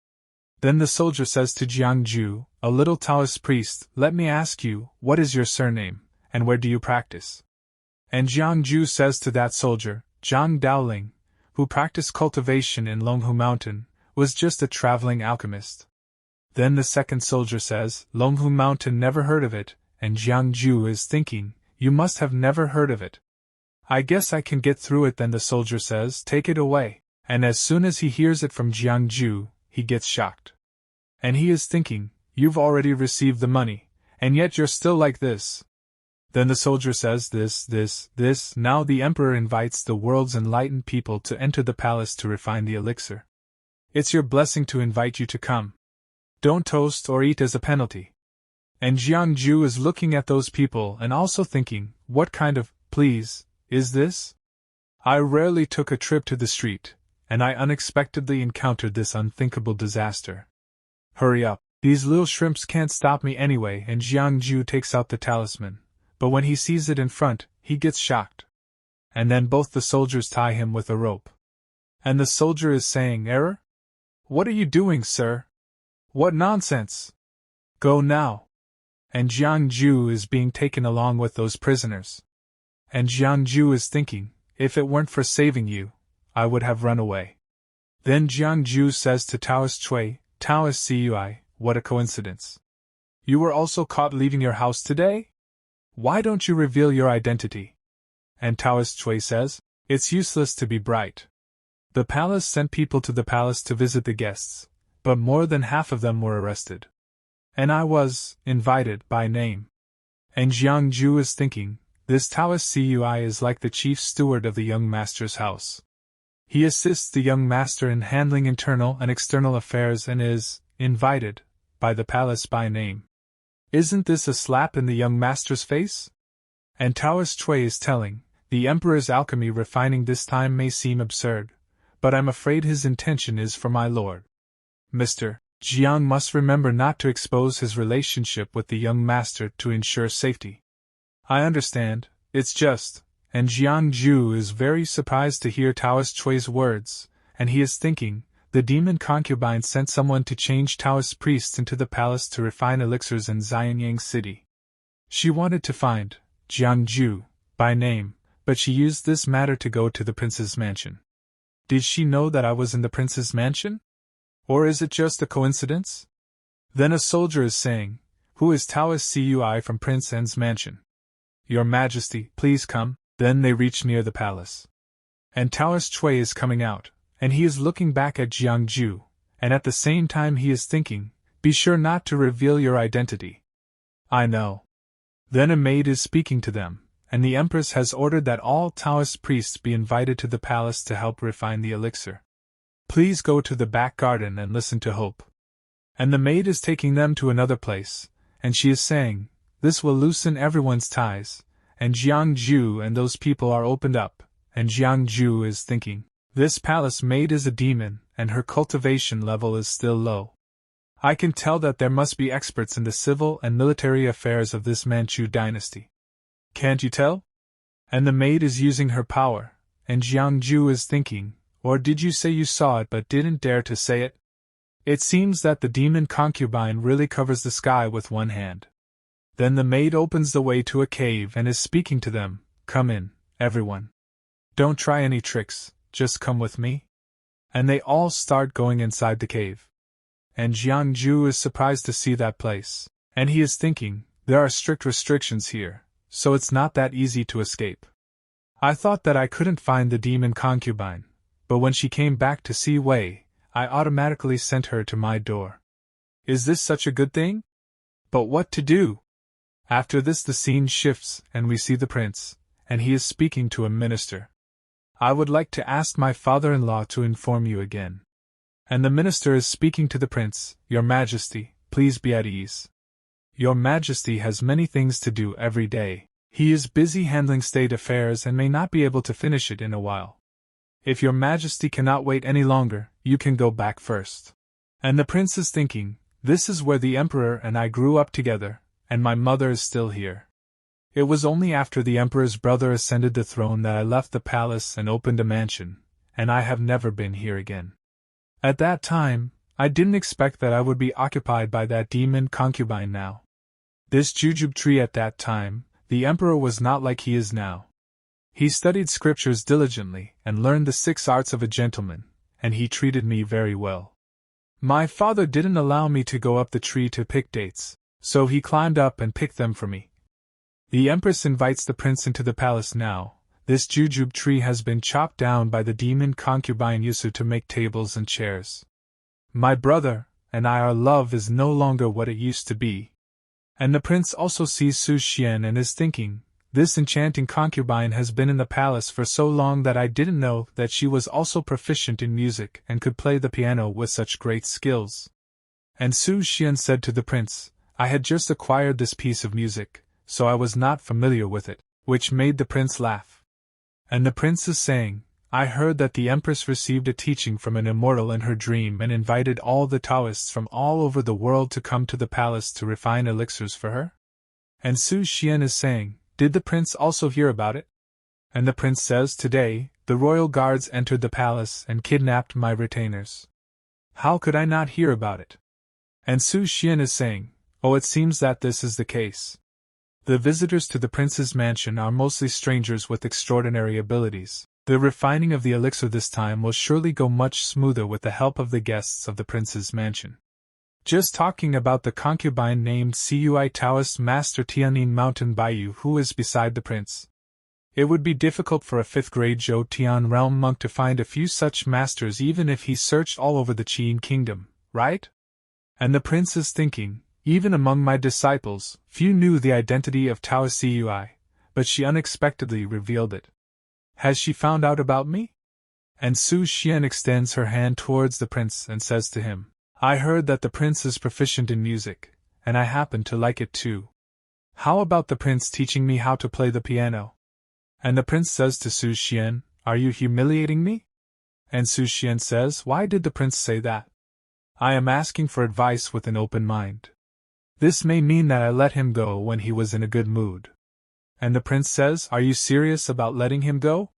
Then the soldier says to Jiang Jue, a little Taoist priest, let me ask you, what is your surname, and where do you practice? And Jiang Jue says to that soldier, Zhang Daoling, who practiced cultivation in Longhu Mountain, was just a traveling alchemist. Then the second soldier says, Longhu Mountain, never heard of it, and Jiang Jue is thinking, you must have never heard of it. I guess I can get through it. Then the soldier says, take it away, and as soon as he hears it from Jiang Jue, he gets shocked. And he is thinking, you've already received the money, and yet you're still like this. Then the soldier says, this, now the emperor invites the world's enlightened people to enter the palace to refine the elixir. It's your blessing to invite you to come. Don't toast or eat as a penalty. And Jiang Jue is looking at those people and also thinking, what kind of, please, is this? I rarely took a trip to the street, and I unexpectedly encountered this unthinkable disaster. Hurry up, these little shrimps can't stop me anyway. And Jiang Jue takes out the talisman, but when he sees it in front, he gets shocked. And then both the soldiers tie him with a rope. And the soldier is saying, error? What are you doing, sir? What nonsense! Go now! And Jiang Jue is being taken along with those prisoners. And Jiang Jue is thinking, if it weren't for saving you, I would have run away. Then Jiang Jue says to Taoist Cui, Taoist Cui, what a coincidence. You were also caught leaving your house today? Why don't you reveal your identity? And Taoist Chui says, it's useless to be bright. The palace sent people to the palace to visit the guests, but more than half of them were arrested. And I was invited by name. And Jiang Jue is thinking, this Taoist Cui is like the chief steward of the young master's house. He assists the young master in handling internal and external affairs and is invited by the palace by name. Isn't this a slap in the young master's face? And Taoist Chui is telling, the emperor's alchemy refining this time may seem absurd, but I'm afraid his intention is for my lord. Mr. Jiang must remember not to expose his relationship with the young master to ensure safety. I understand, it's just, and Jiang Jue is very surprised to hear Taoist Chui's words, and he is thinking, the demon concubine sent someone to change Taoist priests into the palace to refine elixirs in Xianxia City. She wanted to find Jiang Jue by name, but she used this matter to go to the prince's mansion. Did she know that I was in the prince's mansion? Or is it just a coincidence? Then a soldier is saying, who is Taoist Cui from Prince N's mansion? Your Majesty, please come. Then they reach near the palace. And Taoist Chui is coming out, and he is looking back at Jiang Jue, and at the same time he is thinking, be sure not to reveal your identity. I know. Then a maid is speaking to them, and the empress has ordered that all Taoist priests be invited to the palace to help refine the elixir. Please go to the back garden and listen to Hope. And the maid is taking them to another place, and she is saying, this will loosen everyone's ties, and Jiang Jue and those people are opened up, and Jiang Jue is thinking, this palace maid is a demon, and her cultivation level is still low. I can tell that there must be experts in the civil and military affairs of this Manchu dynasty. Can't you tell? And the maid is using her power, and Jiang Jue is thinking, or did you say you saw it but didn't dare to say it? It seems that the demon concubine really covers the sky with one hand. Then the maid opens the way to a cave and is speaking to them, come in, everyone. Don't try any tricks, just come with me. And they all start going inside the cave. And Jiang Jue is surprised to see that place, and he is thinking, there are strict restrictions here, so it's not that easy to escape. I thought that I couldn't find the demon concubine, but when she came back to see Wei, I automatically sent her to my door. Is this such a good thing? But what to do? After this the scene shifts and we see the prince, and he is speaking to a minister. I would like to ask my father-in-law to inform you again. And the minister is speaking to the prince, Your Majesty, please be at ease. Your Majesty has many things to do every day. He is busy handling state affairs and may not be able to finish it in a while. If Your Majesty cannot wait any longer, you can go back first. And the prince is thinking, this is where the emperor and I grew up together, and my mother is still here. It was only after the emperor's brother ascended the throne that I left the palace and opened a mansion, and I have never been here again. At that time, I didn't expect that I would be occupied by that demon concubine now. This jujube tree at that time, the emperor was not like he is now. He studied scriptures diligently and learned the 6 arts of a gentleman, and he treated me very well. My father didn't allow me to go up the tree to pick dates, so he climbed up and picked them for me. The empress invites the prince into the palace now. This jujube tree has been chopped down by the demon concubine Yusu to make tables and chairs. My brother and our love is no longer what it used to be. And the prince also sees Su Xian and is thinking, this enchanting concubine has been in the palace for so long that I didn't know that she was also proficient in music and could play the piano with such great skills. And Su Xian said to the prince, I had just acquired this piece of music, so I was not familiar with it, which made the prince laugh. And the prince is saying, I heard that the empress received a teaching from an immortal in her dream and invited all the Taoists from all over the world to come to the palace to refine elixirs for her? And Su Xian is saying, did the prince also hear about it? And the prince says, today, the royal guards entered the palace and kidnapped my retainers. How could I not hear about it? And Su Xian is saying, oh, it seems that this is the case. The visitors to the prince's mansion are mostly strangers with extraordinary abilities. The refining of the elixir this time will surely go much smoother with the help of the guests of the prince's mansion. Just talking about the concubine named Cui Taoist Master Tianyin Mountain Baiyu who is beside the prince. It would be difficult for a 5th grade Zhou Tian realm monk to find a few such masters even if he searched all over the Qin kingdom, right? And the prince is thinking, even among my disciples, few knew the identity of Taoist Cui, but she unexpectedly revealed it. Has she found out about me? And Su Xian extends her hand towards the prince and says to him, I heard that the prince is proficient in music, and I happen to like it too. How about the prince teaching me how to play the piano? And the prince says to Su Xian, Are you humiliating me? And Su Xian says, Why did the prince say that? I am asking for advice with an open mind. This may mean that I let him go when he was in a good mood. And the prince says, Are you serious about letting him go?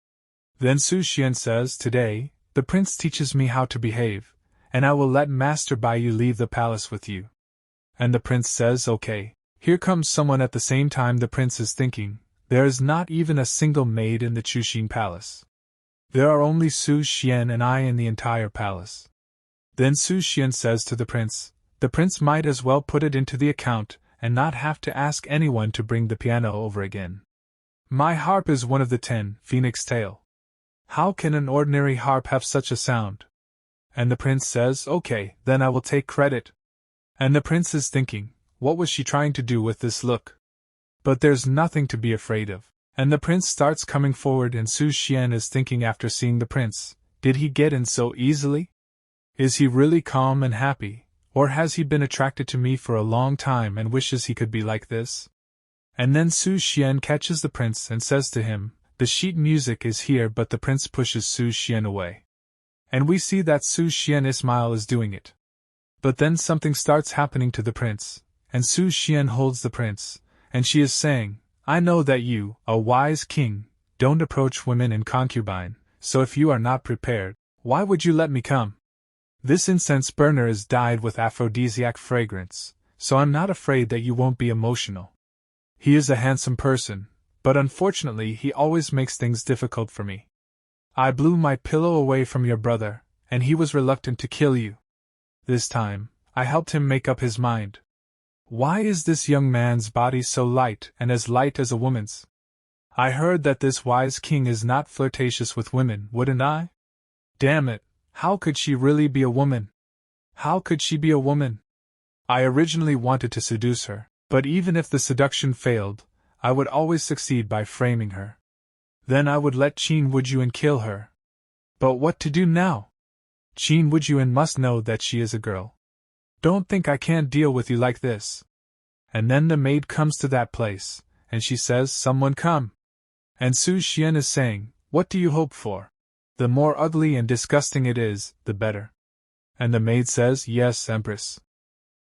Then Su Xian says, Today, the prince teaches me how to behave, and I will let Master Baiyu leave the palace with you. And the prince says, Okay. Here comes someone at the same time the prince is thinking, there is not even a single maid in the Chuxin palace. There are only Su Xian and I in the entire palace. Then Su Xian says to the prince might as well put it into the account and not have to ask anyone to bring the piano over again. My harp is one of the 10, Phoenix Tail. How can an ordinary harp have such a sound? And the prince says, Okay, then I will take credit. And the prince is thinking, what was she trying to do with this look? But there's nothing to be afraid of. And the prince starts coming forward and Su Xian is thinking after seeing the prince, did he get in so easily? Is he really calm and happy, or has he been attracted to me for a long time and wishes he could be like this? And then Su Xian catches the prince and says to him, the sheet music is here, but the prince pushes Su Xian away. And we see that Su Xian Ismail is doing it. But then something starts happening to the prince, and Su Xian holds the prince, and she is saying, I know that you, a wise king, don't approach women in concubine, so if you are not prepared, why would you let me come? This incense burner is dyed with aphrodisiac fragrance, so I'm not afraid that you won't be emotional. He is a handsome person, but unfortunately he always makes things difficult for me. I blew my pillow away from your brother, and he was reluctant to kill you. This time, I helped him make up his mind. Why is this young man's body so light and as light as a woman's? I heard that this wise king is not flirtatious with women, wouldn't I? Damn it, how could she really be a woman? How could she be a woman? I originally wanted to seduce her, but even if the seduction failed, I would always succeed by framing her. Then I would let Qin Wujun kill her. But what to do now? Qin Wujun must know that she is a girl. Don't think I can't deal with you like this. And then the maid comes to that place, and she says, Someone come. And Su Xian is saying, What do you hope for? The more ugly and disgusting it is, the better. And the maid says, Yes, Empress.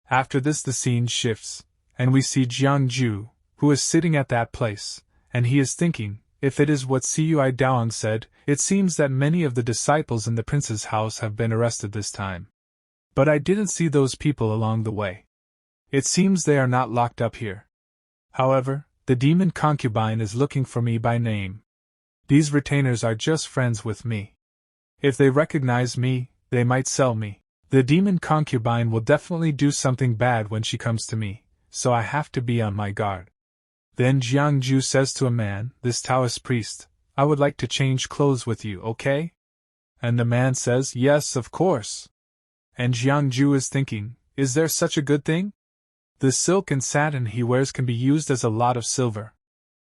After this the scene shifts, and we see Jiang Jue, who is sitting at that place, and he is thinking, if it is what Cui Daoang said, it seems that many of the disciples in the prince's house have been arrested this time. But I didn't see those people along the way. It seems they are not locked up here. However, the demon concubine is looking for me by name. These retainers are just friends with me. If they recognize me, they might sell me. The demon concubine will definitely do something bad when she comes to me, so I have to be on my guard. Then Jiang Jue says to a man, this Taoist priest, I would like to change clothes with you, okay? And the man says, Yes, of course. And Jiang Jue is thinking, is there such a good thing? The silk and satin he wears can be used as a lot of silver.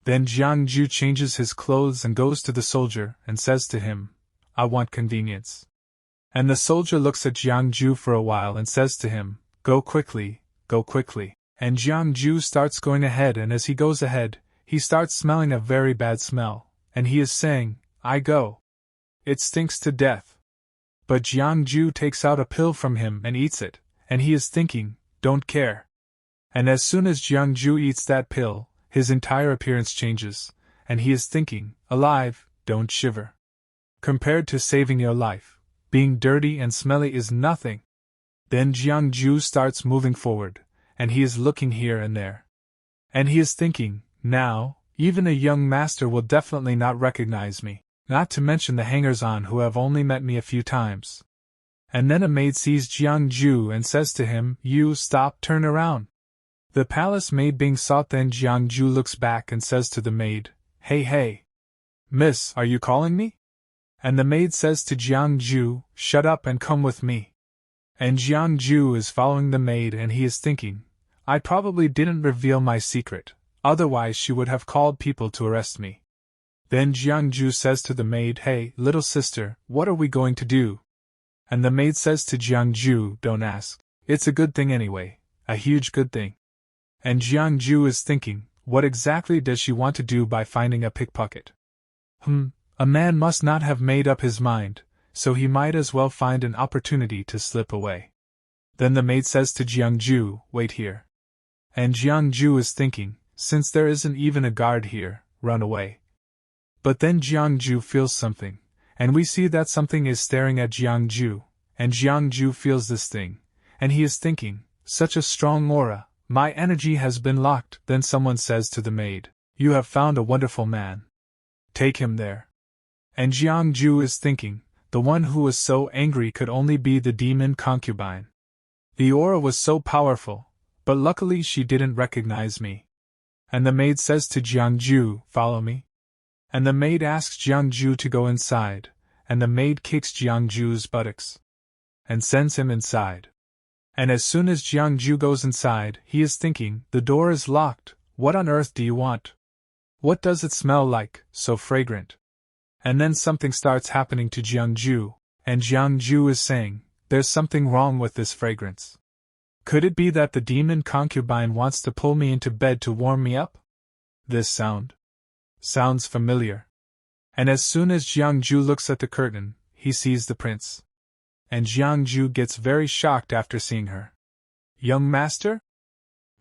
Then Jiang Jue changes his clothes and goes to the soldier and says to him, I want convenience. And the soldier looks at Jiang Jue for a while and says to him, Go quickly, go quickly. And Jiang Jue starts going ahead, and as he goes ahead, he starts smelling a very bad smell, and he is saying, I go. It stinks to death. But Jiang Jue takes out a pill from him and eats it, and he is thinking, don't care. And as soon as Jiang Jue eats that pill, his entire appearance changes, and he is thinking, alive, don't shiver. Compared to saving your life, being dirty and smelly is nothing. Then Jiang Jue starts moving forward, and he is looking here and there. And he is thinking, now, even a young master will definitely not recognize me, not to mention the hangers-on who have only met me a few times. And then a maid sees Jiang Jue and says to him, "You stop, turn around." The palace maid being sought, then Jiang Jue looks back and says to the maid, "Hey, hey. Miss, are you calling me?" And the maid says to Jiang Jue, "Shut up and come with me." And Jiang Jue is following the maid and he is thinking, "I probably didn't reveal my secret, otherwise she would have called people to arrest me." Then Jiang Jue says to the maid, "Hey, little sister, what are we going to do?" And the maid says to Jiang Jue, "Don't ask. It's a good thing anyway, a huge good thing." And Jiang Jue is thinking, what exactly does she want to do by finding a pickpocket? A man must not have made up his mind, so he might as well find an opportunity to slip away. Then the maid says to Jiang Jue, "Wait here." And Jiang Jue is thinking, since there isn't even a guard here, run away. But then Jiang Jue feels something, and we see that something is staring at Jiang Jue, and Jiang Jue feels this thing, and he is thinking, such a strong aura, my energy has been locked. Then someone says to the maid, "You have found a wonderful man. Take him there." And Jiang Jue is thinking, the one who was so angry could only be the demon concubine. The aura was so powerful, but luckily she didn't recognize me. And the maid says to Jiang Jue, "Follow me." And the maid asks Jiang Jue to go inside, and the maid kicks Jiang Jue's buttocks and sends him inside. And as soon as Jiang Jue goes inside, he is thinking, the door is locked, what on earth do you want? What does it smell like, so fragrant? And then something starts happening to Jiang Jue, and Jiang Jue is saying, there's something wrong with this fragrance. Could it be that the demon concubine wants to pull me into bed to warm me up? This sounds familiar. And as soon as Jiang Jue looks at the curtain, he sees the prince. And Jiang Jue gets very shocked after seeing her. "Young master?"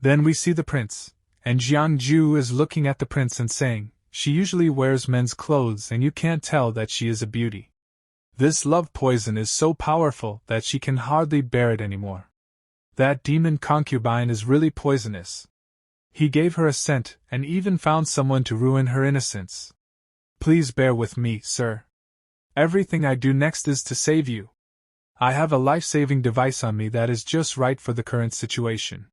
Then we see the prince, and Jiang Jue is looking at the prince and saying, "She usually wears men's clothes and you can't tell that she is a beauty. This love poison is so powerful that she can hardly bear it anymore. That demon concubine is really poisonous. He gave her a scent and even found someone to ruin her innocence. Please bear with me, sir. Everything I do next is to save you. I have a life-saving device on me that is just right for the current situation.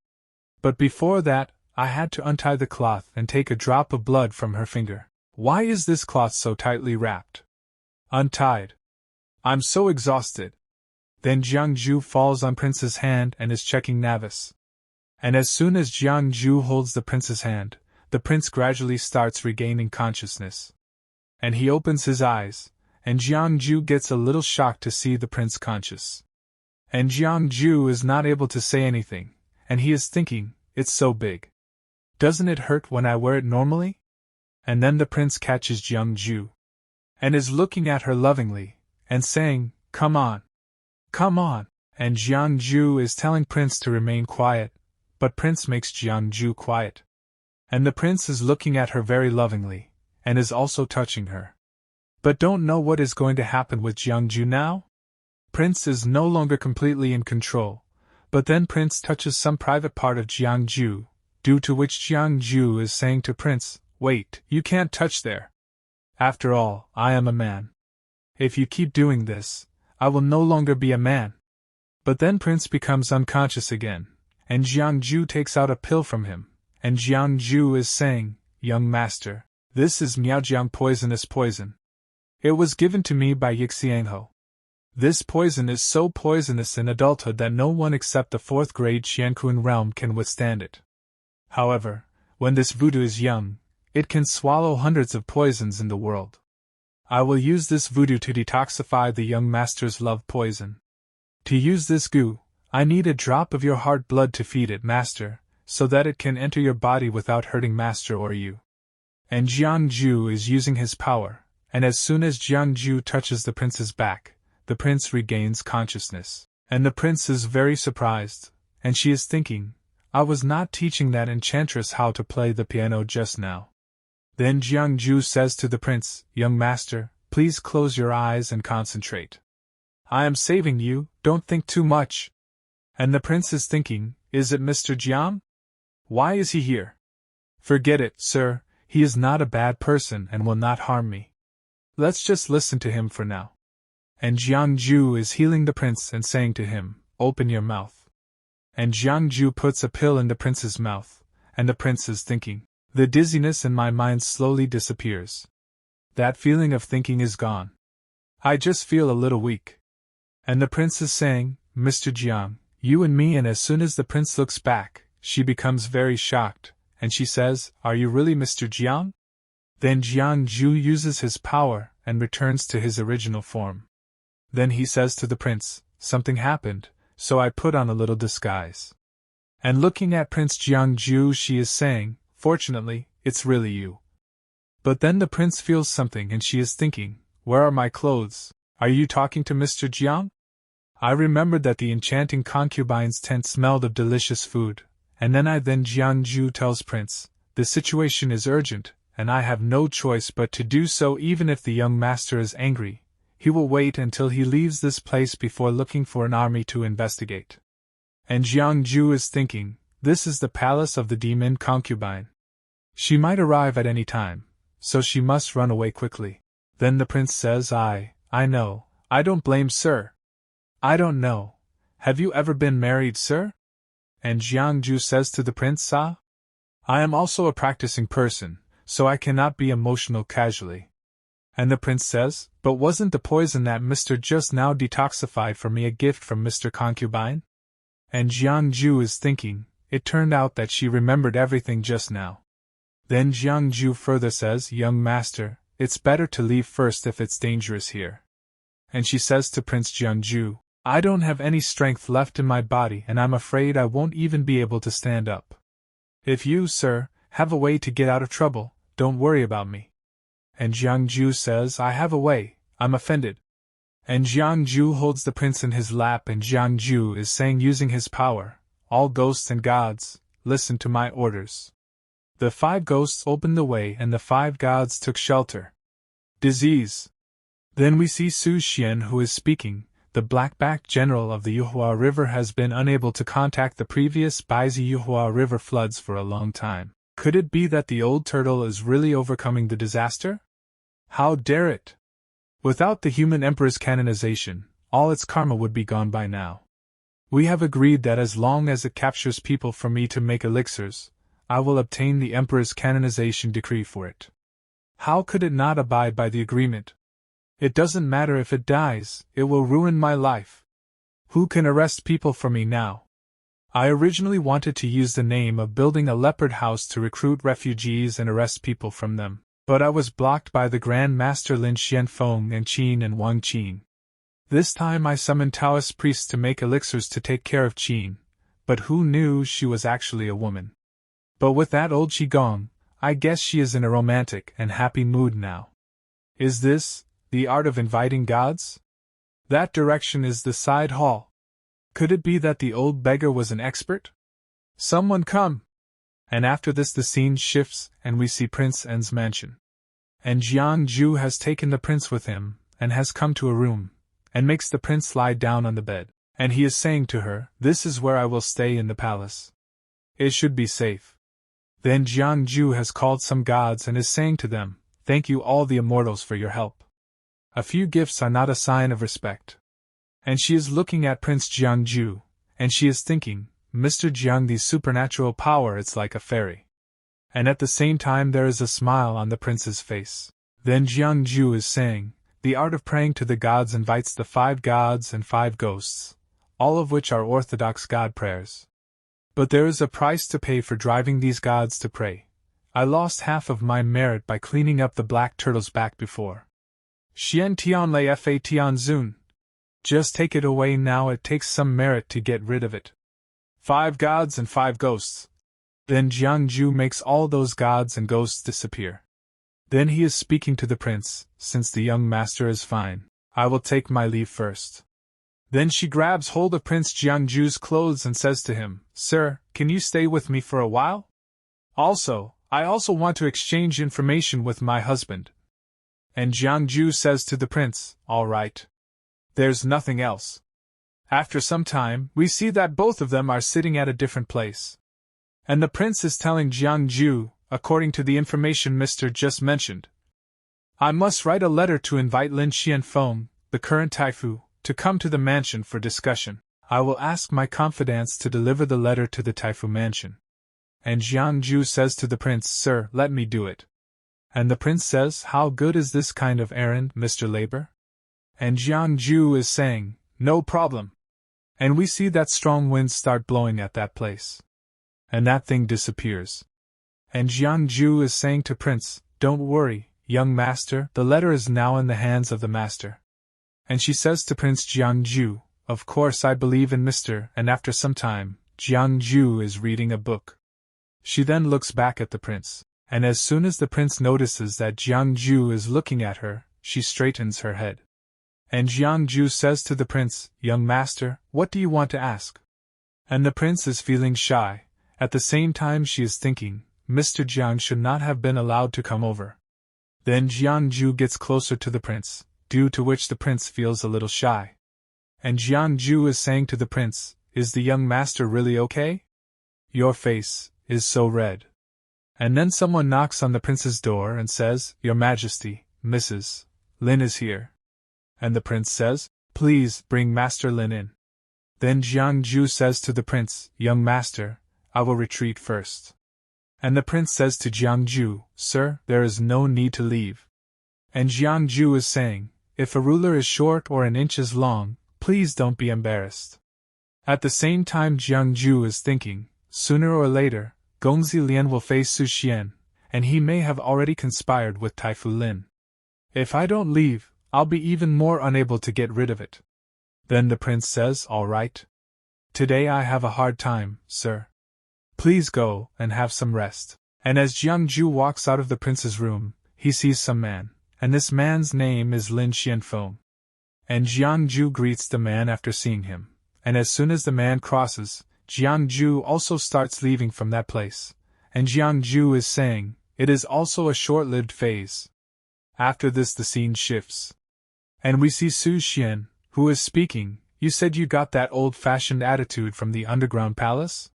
But before that, I had to untie the cloth and take a drop of blood from her finger. Why is this cloth so tightly wrapped? Untied. I'm so exhausted." Then Jiang Jue falls on Prince's hand and is checking Navis. And as soon as Jiang Jue holds the prince's hand, the prince gradually starts regaining consciousness. And he opens his eyes, and Jiang Jue gets a little shocked to see the prince conscious. And Jiang Jue is not able to say anything, and he is thinking, it's so big. Doesn't it hurt when I wear it normally? And then the prince catches Jiang Jue, and is looking at her lovingly, and saying, "Come on. Come on." And Jiang Jue is telling Prince to remain quiet, but Prince makes Jiang Jue quiet. And the prince is looking at her very lovingly, and is also touching her. But don't know what is going to happen with Jiang Jue now? Prince is no longer completely in control, but then Prince touches some private part of Jiang Jue, due to which Jiang Jue is saying to Prince, "Wait, you can't touch there. After all, I am a man. If you keep doing this, I will no longer be a man." But then Prince becomes unconscious again, and Jiang Jue takes out a pill from him, and Jiang Jue is saying, "Young master, this is Miaojiang poisonous poison. It was given to me by Xianxia. This poison is so poisonous in adulthood that no one except the 4th grade Xiankun realm can withstand it. However, when this voodoo is young, it can swallow hundreds of poisons in the world. I will use this voodoo to detoxify the young master's love poison. To use this goo, I need a drop of your heart blood to feed it, master, so that it can enter your body without hurting master or you." And Jiang Jue is using his power, and as soon as Jiang Jue touches the prince's back, the prince regains consciousness. And the prince is very surprised, and she is thinking, I was not teaching that enchantress how to play the piano just now. Then Jiang Jue says to the prince, "Young master, please close your eyes and concentrate. I am saving you, don't think too much." And the prince is thinking, is it Mr. Jiang? Why is he here? Forget it, sir, he is not a bad person and will not harm me. Let's just listen to him for now. And Jiang Jue is healing the prince and saying to him, "Open your mouth." And Jiang Jue puts a pill in the prince's mouth, and the prince is thinking. The dizziness in my mind slowly disappears. That feeling of thinking is gone. I just feel a little weak. And the prince is saying, "Mr. Jiang, you and me," and as soon as the prince looks back, she becomes very shocked, and she says, "Are you really Mr. Jiang?" Then Jiang Jue uses his power and returns to his original form. Then he says to the prince, "Something happened, so I put on a little disguise." And looking at Prince Jiang Jue, she is saying, "Fortunately, it's really you." But then the prince feels something and she is thinking, "Where are my clothes? Are you talking to Mr. Jiang?" I remembered that the enchanting concubine's tent smelled of delicious food, and then Jiang Jue tells Prince, "The situation is urgent, and I have no choice but to do so even if the young master is angry. He will wait until he leaves this place before looking for an army to investigate." And Jiang Jue is thinking, this is the palace of the demon concubine. She might arrive at any time, so she must run away quickly. Then the prince says, I know, I don't blame sir. I don't know. Have you ever been married, sir?" And Jiang Jue says to the prince, I am also a practicing person, so I cannot be emotional casually." And the prince says, "But wasn't the poison that Mr. just now detoxified for me a gift from Mr. Concubine?" And Jiang Jue is thinking, it turned out that she remembered everything just now. Then Jiang Jue further says, "Young master, it's better to leave first if it's dangerous here." And she says to Prince Jiang Jue, "I don't have any strength left in my body and I'm afraid I won't even be able to stand up. If you, sir, have a way to get out of trouble, don't worry about me." And Jiang Jue says, "I have a way, I'm offended." And Jiang Jue holds the prince in his lap and Jiang Jue is saying using his power, "All ghosts and gods, listen to my orders." The 5 ghosts opened the way and the 5 gods took shelter. Disease. Then we see Su Xian who is speaking. The black-backed general of the Yuhua River has been unable to contact the previous Baizi Yuhua River floods for a long time. Could it be that the old turtle is really overcoming the disaster? How dare it! Without the human emperor's canonization, all its karma would be gone by now. We have agreed that as long as it captures people for me to make elixirs, I will obtain the emperor's canonization decree for it. How could it not abide by the agreement? It doesn't matter if it dies, it will ruin my life. Who can arrest people for me now? I originally wanted to use the name of building a leopard house to recruit refugees and arrest people from them, but I was blocked by the Grand Master Lin Xianfeng and Qin and Wang Qin. This time I summoned Taoist priests to make elixirs to take care of Qin, but who knew she was actually a woman? But with that old Qigong, I guess she is in a romantic and happy mood now. Is this the art of inviting gods? That direction is the side hall. Could it be that the old beggar was an expert? Someone come! And after this the scene shifts and we see Prince N's mansion. And Jiang Jue has taken the prince with him, and has come to a room, and makes the prince lie down on the bed, and he is saying to her, "This is where I will stay in the palace. It should be safe." Then Jiang Jue has called some gods and is saying to them, "Thank you all the immortals for your help. A few gifts are not a sign of respect." And she is looking at Prince Jiang Jue, and she is thinking, "Mr. Jiang, the supernatural power, it's like a fairy." And at the same time there is a smile on the prince's face. Then Jiang Jue is saying, "The art of praying to the gods invites the 5 gods and 5 ghosts, all of which are orthodox god prayers. But there is a price to pay for driving these gods to pray. I lost half of my merit by cleaning up the black turtle's back before. Xian Tian Lei Fa Tian Zun. Just take it away now, it takes some merit to get rid of it. 5 gods and 5 ghosts." Then Jiang Jue makes all those gods and ghosts disappear. Then he is speaking to the prince, "Since the young master is fine, I will take my leave first." Then she grabs hold of Prince Jiang Jue's clothes and says to him, "Sir, can you stay with me for a while? I also want to exchange information with my husband." And Jiang Jue says to the prince, "All right. There's nothing else." After some time, we see that both of them are sitting at a different place. And the prince is telling Jiang Jue, according to the information Mr. just mentioned, "I must write a letter to invite Lin Xianfeng, the current Taifu, to come to the mansion for discussion. I will ask my confidants to deliver the letter to the Taifu mansion. And Jiang Jue says to the prince, Sir, let me do it. And the prince says, How good is this kind of errand, Mr. Labor? And Jiang Jue is saying, No problem. And we see that strong winds start blowing at that place. And that thing disappears. And Jiang Jue is saying to Prince, Don't worry, young master, the letter is now in the hands of the master. And she says to Prince Jiang Jue, Of course I believe in Mr. And after some time, Jiang Jue is reading a book. She then looks back at the prince, and as soon as the prince notices that Jiang Jue is looking at her, she straightens her head. And Jiang Jue says to the prince, Young master, what do you want to ask? And the prince is feeling shy. At the same time she is thinking, Mr. Jiang should not have been allowed to come over. Then Jiang Jue gets closer to the prince, due to which the prince feels a little shy. And Jiang Jue is saying to the prince, Is the young master really okay? Your face is so red. And then someone knocks on the prince's door and says, Your Majesty, Mrs. Lin is here. And the prince says, Please bring Master Lin in. Then Jiang Jue says to the prince, Young master, I will retreat first. And the prince says to Jiang Jue, Sir, there is no need to leave. And Jiang Jue is saying, If a ruler is short or an inch is long, please don't be embarrassed. At the same time Jiang Jue is thinking, Sooner or later, Gongzi Lian will face Su Xian, and he may have already conspired with Taifu Lin. If I don't leave, I'll be even more unable to get rid of it. Then the prince says, All right. Today I have a hard time, sir. Please go and have some rest. And as Jiang Jue walks out of the prince's room, he sees some man, and this man's name is Lin Xianfeng. And Jiang Jue greets the man after seeing him, and as soon as the man crosses, Jiang Jue also starts leaving from that place, and Jiang Jue is saying, It is also a short-lived phase. After this the scene shifts. And we see Su Xian, who is speaking, You said you got that old-fashioned attitude from the underground palace?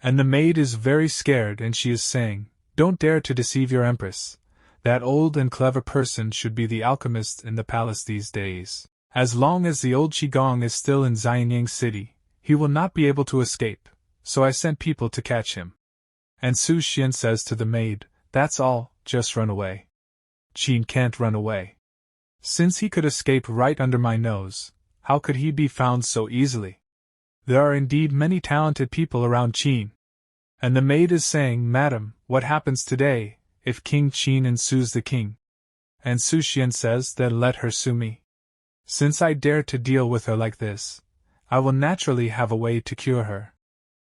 And the maid is very scared and she is saying, Don't dare to deceive your empress. That old and clever person should be the alchemist in the palace these days. As long as the old Qigong is still in Xianyang City, he will not be able to escape, so I sent people to catch him. And Su Xian says to the maid, That's all, just run away. Qin can't run away. Since he could escape right under my nose, how could he be found so easily? There are indeed many talented people around Qin. And the maid is saying, Madam, what happens today, if King Qin sues the king? And Su Xian says, Then let her sue me. Since I dare to deal with her like this, I will naturally have a way to cure her.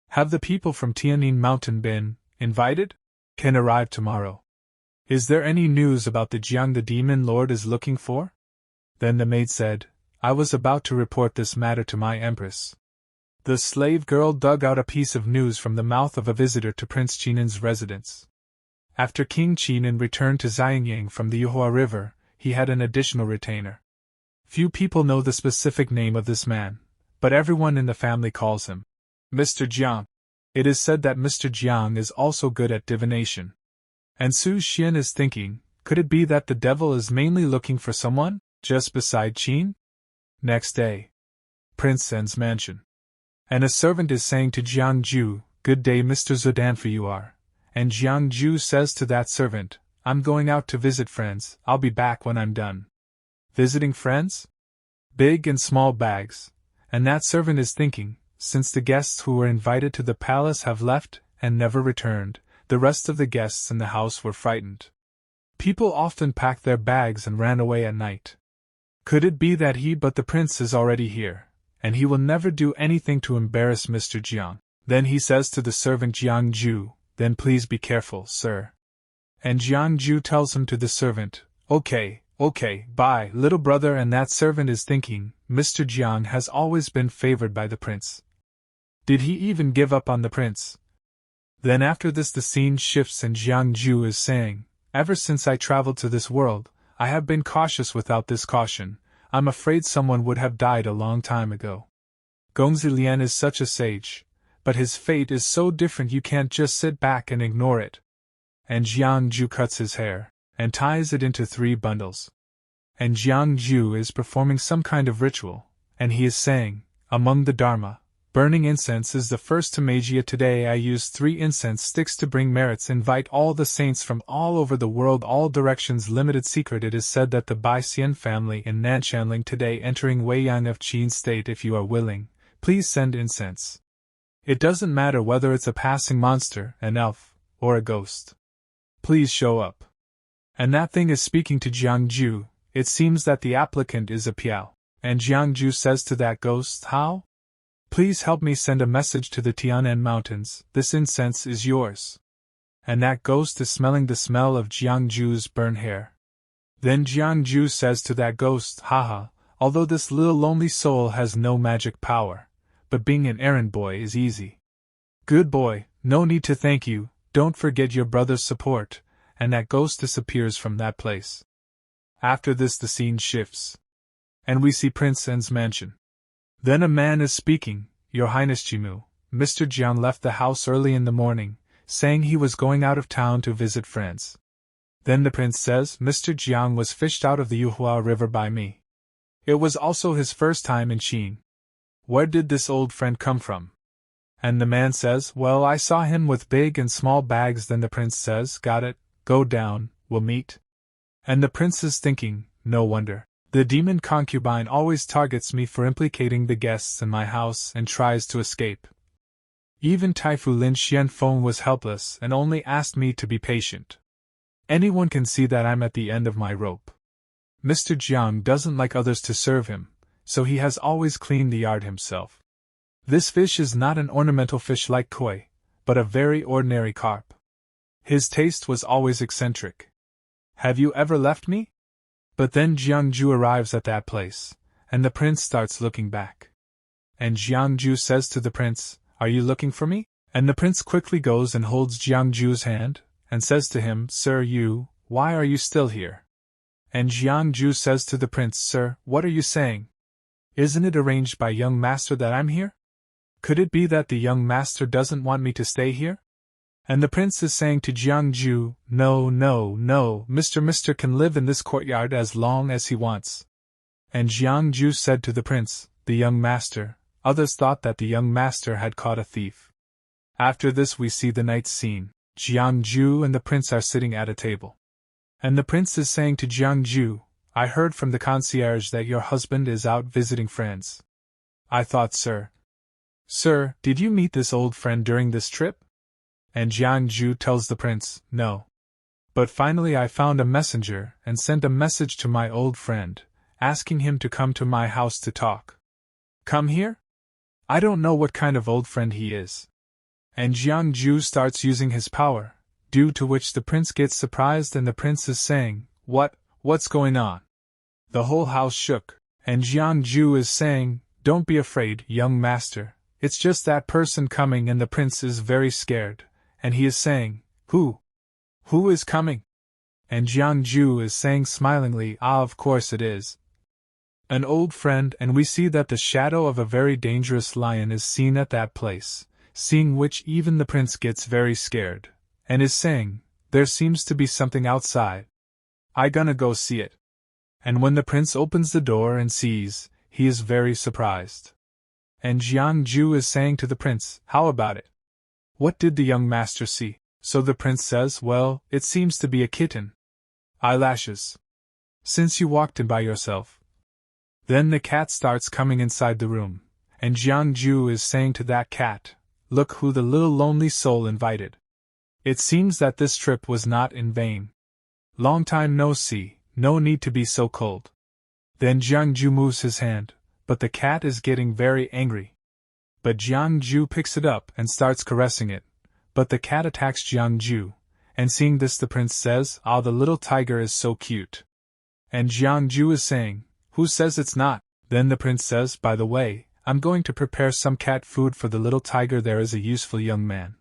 Have the people from Tianyin Mountain been invited? Can arrive tomorrow. Is there any news about the Jiang the Demon Lord is looking for? Then the maid said, I was about to report this matter to my empress. The slave girl dug out a piece of news from the mouth of a visitor to Prince Qinin's residence. After King Qinin returned to Xianyang from the Yuhua River, he had an additional retainer. Few people know the specific name of this man, but everyone in the family calls him Mr. Jiang. It is said that Mr. Jiang is also good at divination. And Su Xian is thinking, could it be that the devil is mainly looking for someone, just beside Qin? Next day. Prince Sen's mansion. And a servant is saying to Jiang Jue, Good day Mr. Zhudanfu you are. And Jiang Jue says to that servant, I'm going out to visit friends, I'll be back when I'm done. Visiting friends? Big and small bags. And that servant is thinking, since the guests who were invited to the palace have left and never returned, the rest of the guests in the house were frightened. People often packed their bags and ran away at night. Could it be that but the prince is already here, and he will never do anything to embarrass Mr. Jiang? Then he says to the servant Jiang Jue, Then please be careful, sir. And Jiang Jue tells him to the servant, Okay, bye, little brother. And that servant is thinking, Mr. Jiang has always been favored by the prince. Did he even give up on the prince? Then after this the scene shifts and Jiang Jue is saying, Ever since I traveled to this world, I have been cautious. Without this caution, I'm afraid someone would have died a long time ago. Gongzi Lian is such a sage, but his fate is so different you can't just sit back and ignore it. And Jiang Jue cuts his hair, and ties it into 3 bundles. and Jiang Jue is performing some kind of ritual, and he is saying, among the Dharma, burning incense is the first to magia. Today I used 3 incense sticks to bring merits. Invite all the saints from all over the world, all directions. Limited secret. It is said that the Bai Xian family in Nanshanling today entering Weiyang of Qin State. If you are willing, please send incense. It doesn't matter whether it's a passing monster, an elf, or a ghost. Please show up. And that thing is speaking to Jiang Jue. It seems that the applicant is a Piao. And Jiang Jue says to that ghost, how? Please help me send a message to the Tianan Mountains. This incense is yours. And that ghost is smelling the smell of Jiang Jue's burned hair. Then Jiang Jue says to that ghost, haha, although this little lonely soul has no magic power, but being an errand boy is easy. Good boy, no need to thank you, don't forget your brother's support, and that ghost disappears from that place. After this the scene shifts, and we see Prince N's mansion. Then a man is speaking, Your Highness Jimu, Mr. Jiang left the house early in the morning, saying he was going out of town to visit friends. Then the prince says, Mr. Jiang was fished out of the Yuhua River by me. It was also his first time in Qin. Where did this old friend come from? And the man says, well, I saw him with big and small bags. Then the prince says, got it, go down, we'll meet. And the prince is thinking, no wonder. The demon concubine always targets me for implicating the guests in my house and tries to escape. Even Taifu Lin Xianfeng was helpless and only asked me to be patient. Anyone can see that I'm at the end of my rope. Mr. Jiang doesn't like others to serve him, so he has always cleaned the yard himself. This fish is not an ornamental fish like koi, but a very ordinary carp. His taste was always eccentric. Have you ever left me? But then Jiang Jue arrives at that place, and the prince starts looking back. And Jiang Jue says to the prince, are you looking for me? And the prince quickly goes and holds Jiang Jue's hand, and says to him, Sir, why are you still here? And Jiang Jue says to the prince, Sir, what are you saying? Isn't it arranged by young master that I'm here? Could it be that the young master doesn't want me to stay here? And the prince is saying to Jiang Jue, no, Mr. can live in this courtyard as long as he wants. And Jiang Jue said to the prince, the young master, others thought that the young master had caught a thief. After this we see the night scene. Jiang Jue and the prince are sitting at a table. And the prince is saying to Jiang Jue, I heard from the concierge that your husband is out visiting friends. I thought, Sir, did you meet this old friend during this trip? And Jiang Jue tells the prince, no. But finally I found a messenger and sent a message to my old friend, asking him to come to my house to talk. Come here? I don't know what kind of old friend he is. And Jiang Jue starts using his power, due to which the prince gets surprised and the prince is saying, what's going on? The whole house shook, and Jiang Jue is saying, don't be afraid, young master, it's just that person coming. And the prince is very scared, and he is saying, Who is coming? And Jiang Jue is saying smilingly, of course it is an old friend. And we see that the shadow of a very dangerous lion is seen at that place, seeing which even the prince gets very scared, and is saying, there seems to be something outside. I gonna go see it. And when the prince opens the door and sees, he is very surprised. And Jiang Jue is saying to the prince, how about it? What did the young master see? So the prince says, well, it seems to be a kitten. Eyelashes. Since you walked in by yourself. Then the cat starts coming inside the room, and Jiang Jue is saying to that cat, look who the little lonely soul invited. It seems that this trip was not in vain. Long time no see, no need to be so cold. Then Jiang Jue moves his hand, but the cat is getting very angry. But Jiang Jue picks it up and starts caressing it, but the cat attacks Jiang Jue, and seeing this the prince says, ah, the little tiger is so cute. And Jiang Jue is saying, who says it's not? Then the prince says, by the way, I'm going to prepare some cat food for the little tiger. There is a useful young man.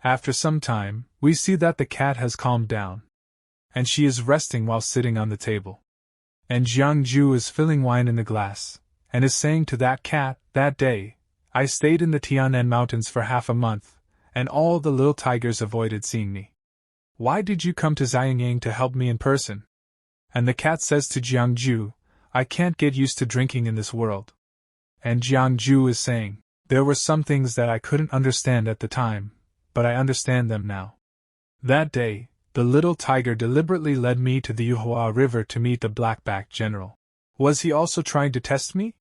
After some time, we see that the cat has calmed down, and she is resting while sitting on the table. And Jiang Jue is filling wine in a glass, and is saying to that cat, that day, I stayed in the Tianan Mountains for half a month, and all the little tigers avoided seeing me. Why did you come to Xianxia to help me in person? And the cat says to Jiang Jue, I can't get used to drinking in this world. And Jiang Jue is saying, there were some things that I couldn't understand at the time, but I understand them now. That day, the little tiger deliberately led me to the Yuhua River to meet the blackback general. Was he also trying to test me?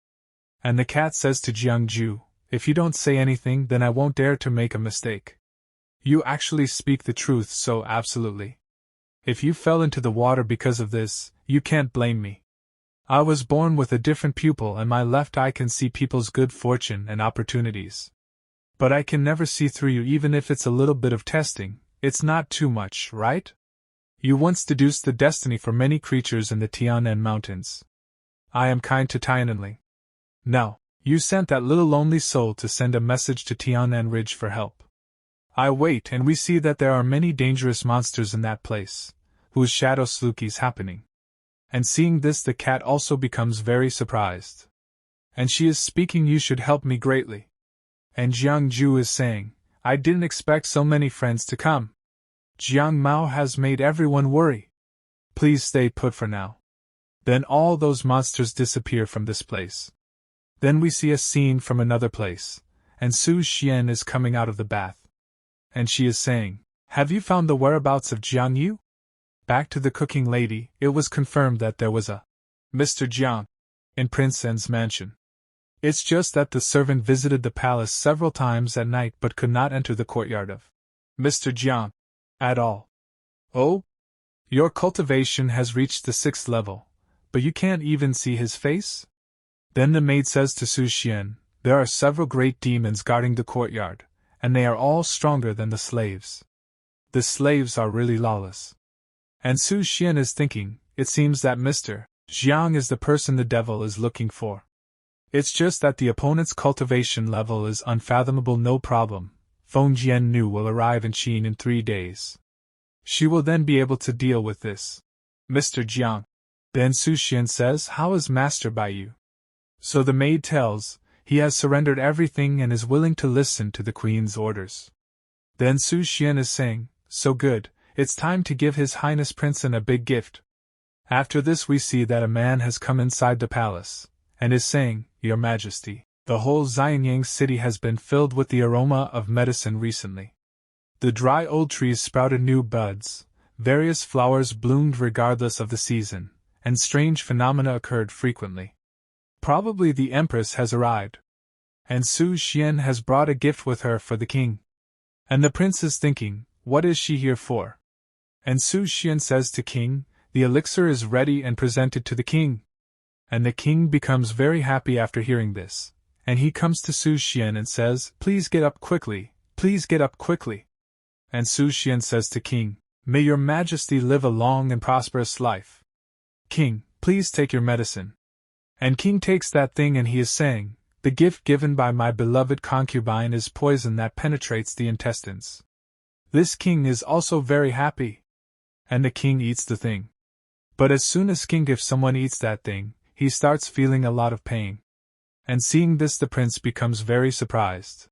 And the cat says to Jiang Jue, if you don't say anything, then I won't dare to make a mistake. You actually speak the truth so absolutely. If you fell into the water because of this, you can't blame me. I was born with a different pupil and my left eye can see people's good fortune and opportunities. But I can never see through you even if it's a little bit of testing, it's not too much, right? You once deduced the destiny for many creatures in the Tianan Mountains. I am kind to Tiananli. Now, you sent that little lonely soul to send a message to Tianan Ridge for help. I wait and we see that there are many dangerous monsters in that place, whose shadow slooky's happening. And seeing this the cat also becomes very surprised. And she is speaking, you should help me greatly. And Jiang Jue is saying, I didn't expect so many friends to come. Jiang Mao has made everyone worry. Please stay put for now. Then all those monsters disappear from this place. Then we see a scene from another place, and Su Xian is coming out of the bath. And she is saying, have you found the whereabouts of Jiang Yu? Back to the cooking lady, it was confirmed that there was a Mr. Jiang in Prince N's mansion. It's just that the servant visited the palace several times at night but could not enter the courtyard of Mr. Jiang at all. Oh? Your cultivation has reached the 6th level, but you can't even see his face? Then the maid says to Su Xian, there are several great demons guarding the courtyard, and they are all stronger than the slaves. The slaves are really lawless. And Su Xian is thinking, it seems that Mr. Jiang is the person the devil is looking for. It's just that the opponent's cultivation level is unfathomable. No problem, Feng Jian Nu will arrive in Qin in 3 days. She will then be able to deal with this Mr. Jiang. Then Su Xian says, how is Master by you? So the maid tells, he has surrendered everything and is willing to listen to the queen's orders. Then Su Xian is saying, so good, it's time to give His Highness Prince An a big gift. After this we see that a man has come inside the palace, and is saying, Your Majesty, the whole Xianyang city has been filled with the aroma of medicine recently. The dry old trees sprouted new buds, various flowers bloomed regardless of the season, and strange phenomena occurred frequently. Probably the Empress has arrived. And Su Xian has brought a gift with her for the king. And the prince is thinking, what is she here for? And Su Xian says to king, the elixir is ready and presented to the king. And the king becomes very happy after hearing this, and he comes to Su Xian and says, please get up quickly, please get up quickly. And Su Xian says to king, may your majesty live a long and prosperous life. King, please take your medicine. And king takes that thing and he is saying, the gift given by my beloved concubine is poison that penetrates the intestines. This king is also very happy. And the king eats the thing. But as soon as king if someone eats that thing, he starts feeling a lot of pain. And seeing this the prince becomes very surprised.